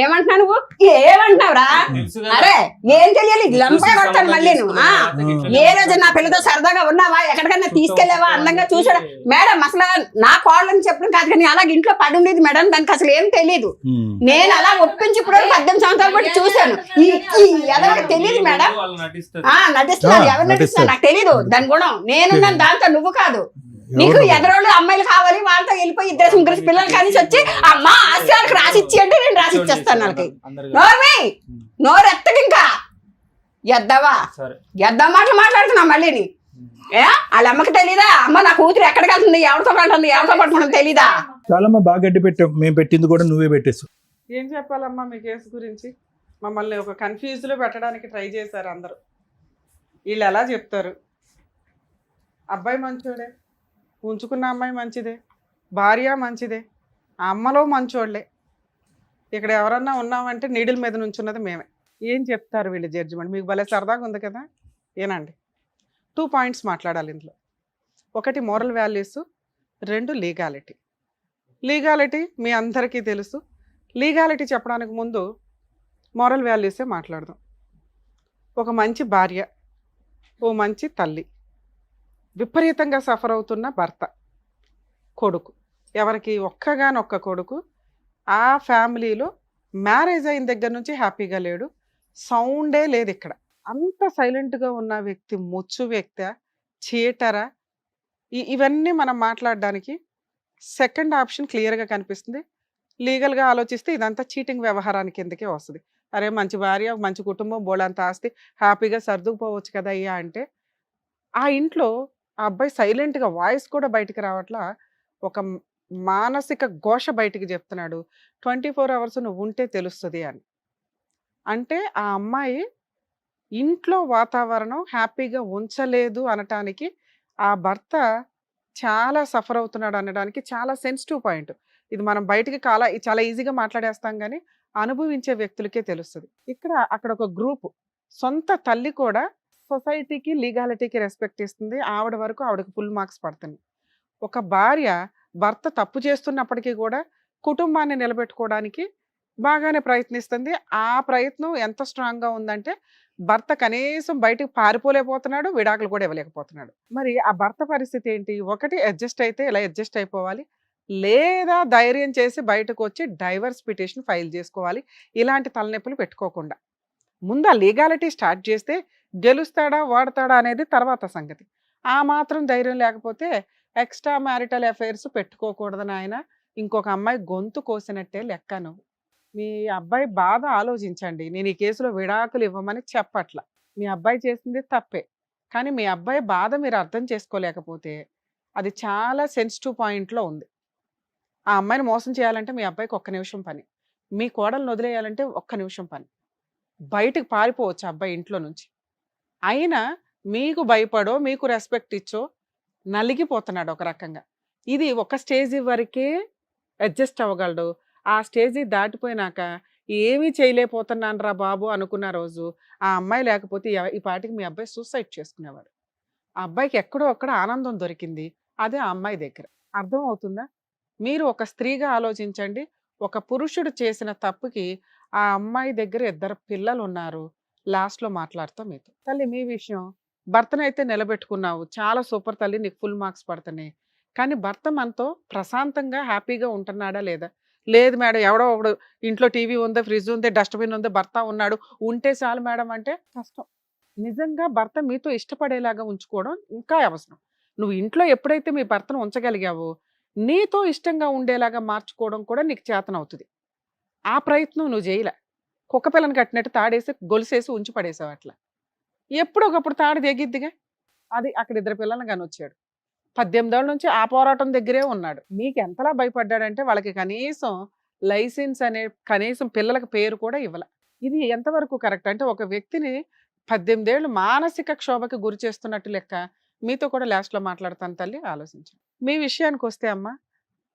ఏమంటున్నా నువ్వు? ఏమంటున్నావురా? అరే ఏం తెలియాలి, లంపే కొట్టాను మళ్ళీ నువ్వు. ఏ రోజు నా పిల్లతో సరదాగా ఉన్నావా, ఎక్కడికన్నా తీసుకెళ్లావా, అందంగా చూసాడా? మేడం అసలు నా కోళ్ళని చెప్పడం కాదు, కానీ అలాగే ఇంట్లో పడి ఉండేది మేడం, దానికి అసలు ఏం తెలియదు. నేను అలా ఒప్పించి ఇప్పుడు 18 సంవత్సరాలు బట్టి చూశాను. ఎవరికి తెలియదు మేడం, నటిస్తున్నాను. ఎవరు నటిస్తున్నారు నాకు తెలీదు దాని గుణం. నేనున్నాను దాంతో, నువ్వు కాదు. నీకు ఎదరోళ్ళు అమ్మాయిలు కావాలి, వాళ్ళతో వెళ్ళిపోయి 2-3 పిల్లలు కలిసి వచ్చి అమ్మా ఆశయాలకు రాసిచ్చి అంటే నేను రాసిచ్చేస్తాను వాళ్ళకి. నోరు ఎత్తకు ఇంకా ఎద్దవా మాటలు మాట్లాడుతున్నా మళ్ళీ. వాళ్ళ అమ్మకి తెలీదా? అమ్మ నా కూతురు ఎక్కడికి వెళ్తుంది, ఎవరితో పడుతుంది, ఎవరితో పట్టుకుంటుంది తెలీదా? చాలా బాగా గడ్డి పెట్టావు. మేము పెట్టింది కూడా నువ్వే పెట్టేస్తావు. ఏం చెప్పాలమ్మా మీ కేసు గురించి? మమ్మల్ని ఒక కన్ఫ్యూజ్లో పెట్టడానికి ట్రై చేశారు అందరూ. వీళ్ళు ఎలా చెప్తారు? అబ్బాయి మంచోడే, ఉంచుకున్న అమ్మాయి మంచిదే, భార్య మంచిదే, ఆ అమ్మలో మంచోళ్ళే. ఇక్కడ ఎవరన్నా ఉన్నామంటే నీడిల మీద నుంచున్నది మేమే. ఏం చెప్తారు వీళ్ళు జడ్జిమెంట్? మీకు భలే సరదాగా ఉంది కదా. ఏనండి, 2 పాయింట్స్ మాట్లాడాలి ఇందులో. 1 మోరల్ వాల్యూస్, 2 లీగాలిటీ. లీగాలిటీ మీ అందరికీ తెలుసు. లీగాలిటీ చెప్పడానికి ముందు మోరల్ వాల్యూసే మాట్లాడదాం. ఒక మంచి భార్య, ఓ మంచి తల్లి, విపరీతంగా సఫర్ అవుతున్న భర్త, కొడుకు, ఎవరికి ఒక్కగానొక్క కొడుకు, ఆ ఫ్యామిలీలో మ్యారేజ్ అయిన దగ్గర నుంచి హ్యాపీగా లేడు, సౌండే లేదు ఇక్కడ. అంత సైలెంట్గా ఉన్న వ్యక్తి ముచ్చు వ్యక్తి, చీటరా? ఇవన్నీ మనం మాట్లాడడానికి సెకండ్ ఆప్షన్ క్లియర్గా కనిపిస్తుంది. లీగల్గా ఆలోచిస్తే ఇదంతా చీటింగ్ వ్యవహారానికి ఎందుకే వస్తుంది. అరే మంచి భార్య, మంచి కుటుంబం, బోళంత ఆస్తి, హ్యాపీగా సర్దుకుపోవచ్చు కదా అయ్యా అంటే, ఆ ఇంట్లో ఆ అబ్బాయి సైలెంట్గా, వాయిస్ కూడా బయటికి రావట్లా, ఒక మానసిక ఘోష బయటికి చెప్తున్నాడు. 24 hours నువ్వు ఉంటే తెలుస్తుంది అని. అంటే ఆ అమ్మాయి ఇంట్లో వాతావరణం హ్యాపీగా ఉంచలేదు అనటానికి, ఆ భర్త చాలా సఫర్ అవుతున్నాడు అనడానికి చాలా సెన్సిటివ్ పాయింట్ ఇది. మనం బయటికి చాలా ఈజీగా మాట్లాడేస్తాం, కానీ అనుభవించే వ్యక్తులకే తెలుస్తుంది. అక్కడ ఒక గ్రూప్, సొంత తల్లి కూడా సొసైటీకి, లీగాలిటీకి రెస్పెక్ట్ ఇస్తుంది. ఆవిడ వరకు ఆవిడకి ఫుల్ మార్క్స్ పడుతుంది. ఒక భార్య భర్త తప్పు చేస్తున్నప్పటికీ కూడా కుటుంబాన్ని నిలబెట్టుకోవడానికి బాగానే ప్రయత్నిస్తుంది. ఆ ప్రయత్నం ఎంత స్ట్రాంగ్గా ఉందంటే భర్త కనీసం బయటికి పారిపోలేకపోతున్నాడు, విడాకులు కూడా ఇవ్వలేకపోతున్నాడు. మరి ఆ భర్త పరిస్థితి ఏంటి? ఒకటి అడ్జస్ట్ అయితే ఇలా అడ్జస్ట్ అయిపోవాలి, లేదా ధైర్యం చేసి బయటకు వచ్చి డైవర్స్ పిటిషన్ ఫైల్ చేసుకోవాలి. ఇలాంటి తలనొప్పులు పెట్టుకోకుండా ముందు ఆ లీగాలిటీ స్టార్ట్ చేస్తే గెలుస్తాడా ఓడతాడా అనేది తర్వాత సంగతి. ఆ మాత్రం ధైర్యం లేకపోతే ఎక్స్ట్రా మ్యారిటల్ అఫైర్స్ పెట్టుకోకూడదని ఆయన ఇంకొక అమ్మాయి గొంతు కోసినట్టే లెక్క. నువ్వు మీ అబ్బాయి బాధ ఆలోచించండి. నేను ఈ కేసులో విడాకులు ఇవ్వమని చెప్పట్ల. మీ అబ్బాయి చేసింది తప్పే, కానీ మీ అబ్బాయి బాధ మీరు అర్థం చేసుకోలేకపోతే అది చాలా సెన్సిటివ్ పాయింట్లో ఉంది. ఆ అమ్మాయిని మోసం చేయాలంటే మీ అబ్బాయికి ఒక్క నిమిషం పని, మీ కోడల్ని వదిలేయాలంటే ఒక్క నిమిషం పని. బయటకు పారిపోవచ్చు అబ్బాయి ఇంట్లో నుంచి. అయినా మీకు భయపడో మీకు రెస్పెక్ట్ ఇచ్చో నలిగిపోతున్నాడు ఒక రకంగా. ఇది ఒక స్టేజ్ వరకే అడ్జస్ట్ అవ్వగలడు. ఆ స్టేజ్ దాటిపోయినాక ఏమీ చేయలేకపోతున్నాను రా బాబు అనుకున్న రోజు ఆ అమ్మాయి లేకపోతే ఈ పాటికి మీ అబ్బాయి సూసైడ్ చేసుకునేవాడు. ఆ అబ్బాయికి ఎక్కడో అక్కడ ఆనందం దొరికింది, అదే ఆ అమ్మాయి దగ్గర. అర్థం అవుతుందా? మీరు ఒక స్త్రీగా ఆలోచించండి. ఒక పురుషుడు చేసిన తప్పుకి ఆ అమ్మాయి దగ్గర 2 పిల్లలు ఉన్నారు. లాస్ట్లో మాట్లాడతాం మీతో. తల్లి మీ విషయం, భర్తనైతే నిలబెట్టుకున్నావు, చాలా సూపర్ తల్లి, నీకు ఫుల్ మార్క్స్ పడుతున్నాయి. కానీ భర్త మనతో ప్రశాంతంగా హ్యాపీగా ఉంటున్నాడా లేదా? లేదు మేడం, ఎవడో ఒకడు ఇంట్లో టీవీ ఉంది, ఫ్రిడ్జ్ ఉంది, డస్ట్బిన్ ఉంది, భర్త ఉన్నాడు, ఉంటే చాలు మేడం అంటే కష్టం. నిజంగా భర్త మీతో ఇష్టపడేలాగా ఉంచుకోవడం ఇంకా అవసరం. నువ్వు ఇంట్లో ఎప్పుడైతే మీ భర్తను ఉంచగలిగావో నీతో ఇష్టంగా ఉండేలాగా మార్చుకోవడం కూడా నీకు చేతనవుతుంది. ఆ ప్రయత్నం నువ్వు చేయలే. కుక్క పిల్లని కట్టినట్టు తాడేసి గొలుసేసి ఉంచి పడేసావు అట్లా. ఎప్పుడొకప్పుడు తాడు దిగిద్దిగా. అది అక్కడ 2 పిల్లలను కానొచ్చాడు. 18 ఏళ్ళ నుంచి ఆ పోరాటం దగ్గరే ఉన్నాడు. మీకు ఎంతలా భయపడ్డాడంటే వాళ్ళకి కనీసం లైసెన్స్ అనే కనీసం పిల్లలకు పేరు కూడా ఇవ్వాల. ఇది ఎంతవరకు కరెక్ట్? అంటే ఒక వ్యక్తిని 18 ఏళ్ళు మానసిక క్షోభకి గురి చేస్తున్నట్టు లెక్క. మీతో కూడా లాస్ట్లో మాట్లాడతాను తల్లి, ఆలోచించండి. మీ విషయానికి వస్తే అమ్మ,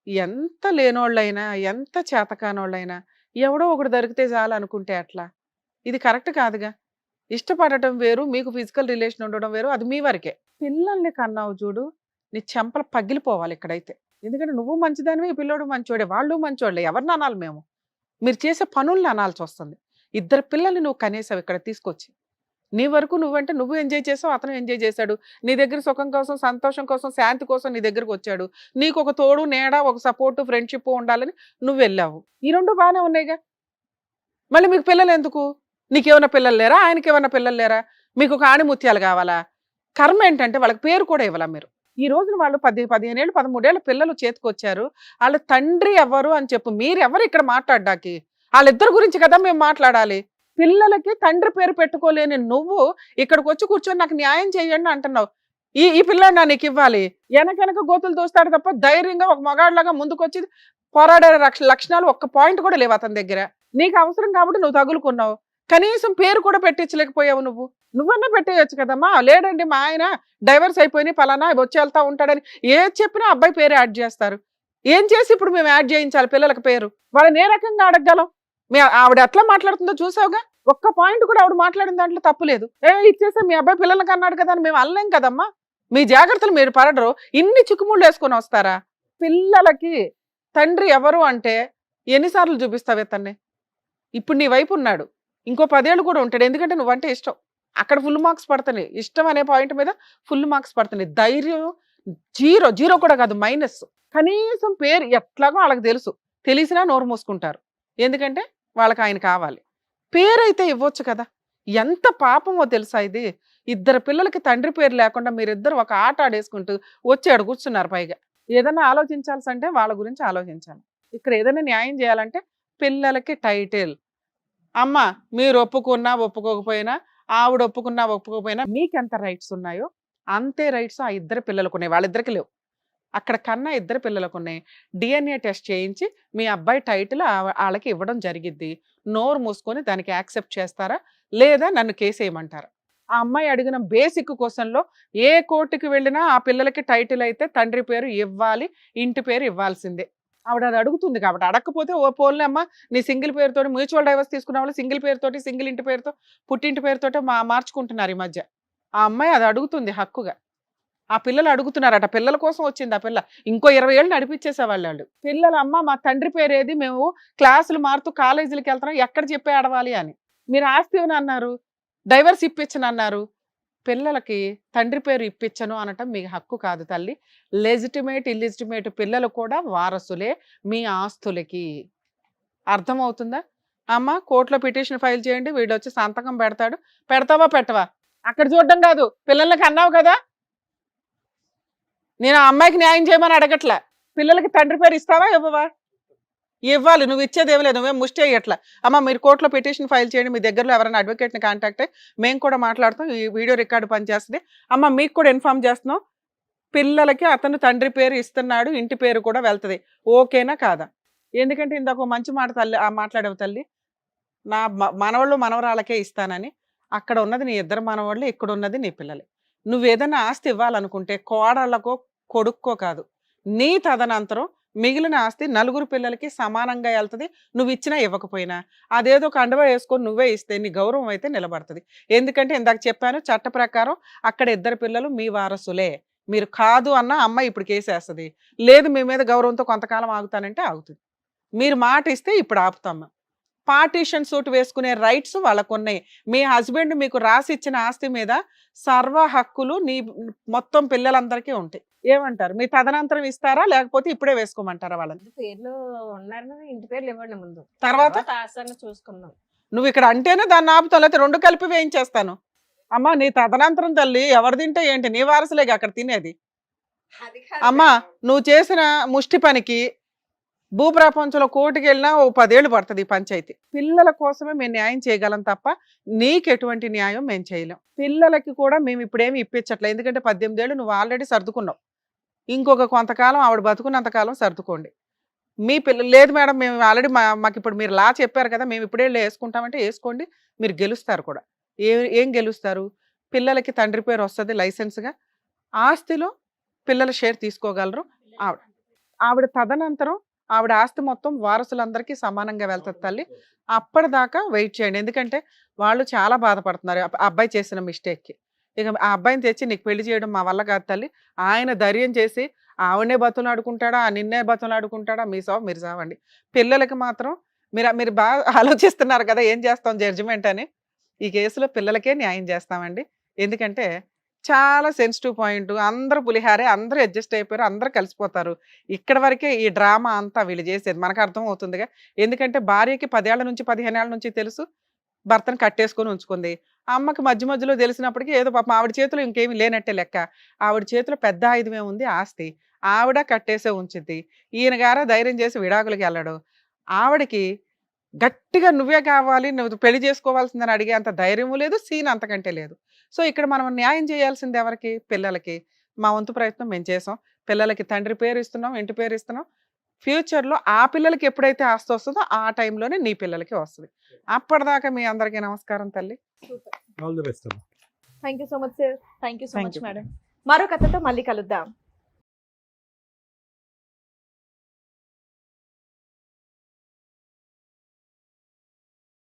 ఎంత లేనోళ్ళైనా ఎంత చేతకానోళ్ళైనా ఎవడో ఒకడు దొరికితే చాలు అనుకుంటే అట్లా ఇది కరెక్ట్ కాదుగా. ఇష్టపడటం వేరు, మీకు ఫిజికల్ రిలేషన్ ఉండడం వేరు, అది మీ వరకే. పిల్లల్ని కన్నావు చూడు, నీ చెంపలు పగిలిపోవాలి ఇక్కడైతే. ఎందుకంటే నువ్వు మంచిదానివి, ఈ పిల్లోడు మంచోడే, వాళ్ళు మంచోళ్ళే. ఎవరిని అనాలి మేము? మీరు చేసే పనుల్ని అనాల్సి వస్తుంది. 2 పిల్లల్ని నువ్వు కనేసావు ఇక్కడ తీసుకొచ్చి. నీ వరకు నువ్వంటే నువ్వు ఎంజాయ్ చేసావు, అతను ఎంజాయ్ చేశాడు. నీ దగ్గర సుఖం కోసం, సంతోషం కోసం, శాంతి కోసం నీ దగ్గరకు వచ్చాడు. నీకు ఒక తోడు నీడ, ఒక సపోర్టు, ఫ్రెండ్షిప్ ఉండాలని నువ్వు వెళ్ళావు. ఈ 2 బాగానే ఉన్నాయిగా. మళ్ళీ మీకు పిల్లలు ఎందుకు? నీకేమన్నా పిల్లలు లేరా? ఆయనకి ఏమన్నా పిల్లలు లేరా? మీకు ఒక ఆణిముత్యాలు కావాలా? కర్మ ఏంటంటే వాళ్ళకి పేరు కూడా ఇవ్వాలా మీరు? ఈ రోజున వాళ్ళు 15 ఏళ్ళు 13 ఏళ్ళ పిల్లలు చేతికి వచ్చారు. వాళ్ళ తండ్రి ఎవరు అని చెప్పు. మీరెవరు ఇక్కడ మాట్లాడ్డానికి? వాళ్ళిద్దరి గురించి కదా మేము మాట్లాడాలి. పిల్లలకి తండ్రి పేరు పెట్టుకోలేని నువ్వు ఇక్కడికి వచ్చి కూర్చొని నాకు న్యాయం చేయండి అంటున్నావు. ఈ పిల్లాడు నా నీకు ఇవ్వాలి. వెనక గోతులు దోస్తాడు తప్ప ధైర్యంగా ఒక మగాడిలాగా ముందుకొచ్చి పోరాడే లక్షణాలు ఒక్క పాయింట్ కూడా లేవు అతని దగ్గర. నీకు అవసరం కాబట్టి నువ్వు తగులుకున్నావు. కనీసం పేరు కూడా పెట్టించలేకపోయావు. నువ్వన్నా పెట్టేయచ్చు కదమ్మా. లేడండి మా ఆయన డైవర్స్ అయిపోయినాయి, పలానా వచ్చి వెళ్తా ఉంటాడని ఏది చెప్పినా అబ్బాయి పేరు యాడ్ చేస్తారు. ఏం చేసి ఇప్పుడు మేము యాడ్ చేయించాలి పిల్లలకి పేరు? వాళ్ళని ఏ రకంగా అడగగలం? ఆవిడ ఎట్లా మాట్లాడుతుందో చూసావుగా. ఒక్క పాయింట్ కూడా ఆవిడ మాట్లాడిన దాంట్లో తప్పు లేదు. ఇచ్చేసా మీ అబ్బాయి పిల్లలకి అన్నాడు కదా అని మేము అనలేం కదమ్మా. మీ జాగ్రత్తలు మీరు పడరు. ఇన్ని చిక్కుముళ్ళు వేసుకొని వస్తారా? పిల్లలకి తండ్రి ఎవరు అంటే ఎన్నిసార్లు చూపిస్తావే తన్ని? ఇప్పుడు నీ వైపు ఉన్నాడు, ఇంకో 10 ఏళ్ళు కూడా ఉంటాడు. ఎందుకంటే నువ్వంటే ఇష్టం. అక్కడ ఫుల్ మార్క్స్ పడుతున్నాయి. ఇష్టం అనే పాయింట్ మీద ఫుల్ మార్క్స్ పడుతున్నాయి. ధైర్యం 0 కూడా కాదు, మైనస్. కనీసం పేరు ఎట్లాగో వాళ్ళకి తెలుసు. తెలిసినా నోరు మూసుకుంటారు. ఎందుకంటే వాళ్ళకి ఆయన కావాలి. పేరైతే ఇవ్వచ్చు కదా. ఎంత పాపమో తెలుసా ఇది? 2 పిల్లలకి తండ్రి పేరు లేకుండా మీరిద్దరు ఒక ఆట ఆడేసుకుంటూ వచ్చాడు కూర్చున్నారు. పైగా ఏదైనా ఆలోచించాల్సి అంటే వాళ్ళ గురించి ఆలోచించాలి. ఇక్కడ ఏదైనా న్యాయం చేయాలంటే పిల్లలకి టైటిల్. అమ్మ మీరు ఒప్పుకున్నా ఒప్పుకోకపోయినా, ఆవిడ ఒప్పుకున్నా ఒప్పుకోకపోయినా మీకు ఎంత రైట్స్ ఉన్నాయో అంతే రైట్స్ ఆ 2 పిల్లలకు ఉన్నాయి. వాళ్ళిద్దరికి లేవు. అక్కడ కన్నా 2 పిల్లలకు ఉన్నాయి. DNA టెస్ట్ చేయించి మీ అబ్బాయి టైటిల్ వాళ్ళకి ఇవ్వడం జరిగిద్ది. నోరు మూసుకొని దానికి యాక్సెప్ట్ చేస్తారా లేదా నన్ను కేసు వేయమంటారా? ఆ అమ్మాయి అడిగిన బేసిక్ క్వశ్చన్లో ఏ కోర్టుకి వెళ్ళినా ఆ పిల్లలకి టైటిల్ అయితే తండ్రి పేరు ఇవ్వాలి, ఇంటి పేరు ఇవ్వాల్సిందే. ఆవిడ అది అడుగుతుంది కాబట్టి. అడగకపోతే ఓ పోన్లే అమ్మ నీ సింగిల్ పేరుతో మ్యూచువల్ డైవర్స్ తీసుకున్న వాళ్ళు సింగిల్ పేరుతోటి, సింగిల్ ఇంటి పేరుతో, పుట్టింటి పేరుతో మార్చుకుంటున్నారు ఈ మధ్య. ఆ అమ్మాయి అది అడుగుతుంది హక్కుగా. ఆ పిల్లలు అడుగుతున్నారట. పిల్లల కోసం వచ్చింది ఆ పిల్ల. ఇంకో 20 ఏళ్ళు నడిపించేసేవాళ్ళు వాళ్ళు. పిల్లలు అమ్మ మా తండ్రి పేరు ఏది, మేము క్లాసులు మారుతూ కాలేజీలకు వెళ్తున్నాం, ఎక్కడ చెప్పే ఆడవాలి అని. మీరు ఆస్తి ఏమని అన్నారు? డైవర్స్ ఇప్పించను అన్నారు. పిల్లలకి తండ్రి పేరు ఇప్పించను అనటం మీ హక్కు కాదు తల్లి. లెజిటిమేట్ ఇల్లిజిటిమేట్ పిల్లలు కూడా వారసులే మీ ఆస్తులకి. అర్థమవుతుందా? అమ్మ కోర్టులో పిటిషన్ ఫైల్ చేయండి, వీడు వచ్చి సంతకం పెడతాడు. పెడతావా పెట్టవా? అక్కడ చూడడం కాదు, పిల్లలకి అన్నావు కదా. నేను ఆ అమ్మాయికి న్యాయం చేయమని అడగట్లా. పిల్లలకి తండ్రి పేరు ఇస్తావా ఇవ్వవా? ఇవ్వాలి. నువ్వు ఇచ్చేది ఏమి లేదు, నువ్వేం ముష్టి అయ్యట్లా. అమ్మ మీరు కోర్టులో పిటిషన్ ఫైల్ చేయండి, మీ దగ్గరలో ఎవరైనా అడ్వకేట్ని కాంటాక్ట్ అయ్యి మేము కూడా మాట్లాడుతాం, ఈ వీడియో రికార్డు పనిచేస్తుంది. అమ్మ మీకు కూడా ఇన్ఫార్మ్ చేస్తున్నాం, పిల్లలకి అతను తండ్రి పేరు ఇస్తున్నాడు, ఇంటి పేరు కూడా వెళ్తుంది. ఓకేనా కాదా? ఎందుకంటే ఇందాక ఒక మంచి మాట తల్లి మాట్లాడేవు తల్లి, నా మనవాళ్ళు మనవరాలకే ఇస్తానని. అక్కడ ఉన్నది నీ ఇద్దరు మనవాళ్ళు, ఇక్కడ ఉన్నది నీ పిల్లలే. నువ్వు ఏదైనా ఆస్తి ఇవ్వాలనుకుంటే కోడళ్ళకో కొడుక్కో కాదు, నీ తదనంతరం మిగిలిన ఆస్తి నలుగురు పిల్లలకి సమానంగా వెళ్తుంది. నువ్వు ఇచ్చినా ఇవ్వకపోయినా అదేదో కండువా వేసుకొని నువ్వే ఇస్తే నీ గౌరవం అయితే నిలబడుతుంది. ఎందుకంటే ఇందాక చెప్పాను, చట్ట ప్రకారం అక్కడ ఇద్దరు పిల్లలు మీ వారసులే. మీరు కాదు అన్న అమ్మాయి ఇప్పుడు కేసేస్తుంది. లేదు మీ మీద గౌరవంతో కొంతకాలం ఆగుతానంటే ఆగుతుంది. మీరు మాట ఇస్తే ఇప్పుడు ఆపుతాము. పార్టీషన్ సూట్ వేసుకునే రైట్స్ వాళ్ళకు ఉన్నాయి. మీ హస్బెండ్ మీకు రాసి ఇచ్చిన ఆస్తి మీద సర్వ హక్కులు నీ మొత్తం పిల్లలందరికీ ఉంటాయి. ఏమంటారు? మీ తదనంతరం ఇస్తారా లేకపోతే ఇప్పుడే వేసుకోమంటారా వాళ్ళని? పేర్లు ఉన్నారు, ఇంటి పేర్లు ఇవ్వండి ముందు, తర్వాత ఆస్తిని చూసుకుందాం. నువ్వు ఇక్కడ అంటేనే దాన్ని ఆపుతావు, లేకపోతే రెండు కలిపి వేయించేస్తాను. అమ్మా నీ తదనంతరం తల్లి ఎవరు తింటే ఏంటి, నీ వారసులేగా అక్కడ తినేది. అమ్మా నువ్వు చేసిన ముష్టి పనికి భూప్రపంచంలో కోర్టుకి వెళ్ళినా ఓ 10 ఏళ్ళు పడుతుంది ఈ పంచాయతీ. పిల్లల కోసమే మేము న్యాయం చేయగలం తప్ప నీకు ఎటువంటి న్యాయం మేము చేయలేం. పిల్లలకి కూడా మేము ఇప్పుడేమి ఇప్పించట్లేదు, ఎందుకంటే 18 ఏళ్ళు నువ్వు ఆల్రెడీ సర్దుకున్నావు. ఇంకొక కొంతకాలం ఆవిడ బతుకున్నంతకాలం సర్దుకోండి. మీ పిల్లలు లేదు మేడం మేము ఆల్రెడీ మాకు ఇప్పుడు మీరు లా చెప్పారు కదా, మేము ఇప్పుడే వేసుకుంటామంటే వేసుకోండి, మీరు గెలుస్తారు కూడా. ఏం గెలుస్తారు? పిల్లలకి తండ్రి పేరు వస్తుంది లైసెన్స్గా, ఆస్తిలో పిల్లల షేర్ తీసుకోగలరు. ఆవిడ తదనంతరం ఆవిడ ఆస్తి మొత్తం వారసులందరికీ సమానంగా వెళ్తుంది తల్లి. అప్పటిదాకా వెయిట్ చేయండి, ఎందుకంటే వాళ్ళు చాలా బాధపడుతున్నారు అబ్బాయి చేసిన మిస్టేక్కి. ఇక ఆ అబ్బాయిని తెచ్చి నీకు పెళ్లి చేయడం మా వల్ల కాదు తల్లి. ఆయన ధైర్యం చేసి ఆవిడనే బతులాడుకుంటాడా, నిన్నే బతులాడుకుంటాడా, మీ సావు మీరు సావండి. పిల్లలకి మాత్రం మీరు బాగా ఆలోచిస్తున్నారు కదా ఏం చేస్తాం జడ్జిమెంట్ అని. ఈ కేసులో పిల్లలకే న్యాయం చేస్తామండి. ఎందుకంటే చాలా సెన్సిటివ్ పాయింట్. అందరూ పులిహారే, అందరూ అడ్జస్ట్ అయిపోయారు, అందరూ కలిసిపోతారు. ఇక్కడ వరకే ఈ డ్రామా అంతా వీళ్ళు చేసేది మనకు అర్థం అవుతుందిగా. ఎందుకంటే భార్యకి 10 ఏళ్ల నుంచి 15 ఏళ్ల నుంచి తెలుసు భర్తను కట్టేసుకొని ఉంచుకుంది. అమ్మకి మధ్య మధ్యలో తెలిసినప్పటికీ ఏదో పాపం ఆవిడ చేతిలో ఇంకేమీ లేనట్టే లెక్క. ఆవిడ చేతిలో పెద్ద ఆయుధమే ఉంది ఆస్తి, ఆవిడ కట్టేసే ఉంచిద్ది. ఈయన గారా ధైర్యం చేసి విడాకులకి వెళ్ళడు. ఆవిడకి గట్టిగా నువ్వే కావాలి, నువ్వు పెళ్లి చేసుకోవాల్సిందని అడిగే అంత ధైర్యము లేదు, సీన్ అంతకంటే లేదు. సో ఇక్కడ మనం న్యాయం చేయాల్సింది ఎవరికి? పిల్లలకి. మా వంతు ప్రయత్నం మేము చేసాం. పిల్లలకి తండ్రి పేరు ఇస్తున్నాం, ఇంటి పేరు ఇస్తున్నాం. ఫ్యూచర్లో ఆ పిల్లలకి ఎప్పుడైతే ఆస్తి వస్తుందో ఆ టైంలోనే నీ పిల్లలకి వస్తుంది. అప్పటిదాకా మీ అందరికీ నమస్కారం తల్లి. All the best. Thank you so much sir. Thank you so Thank much you. Madam. మరో కథతో మళ్ళీ కలుద్దాం.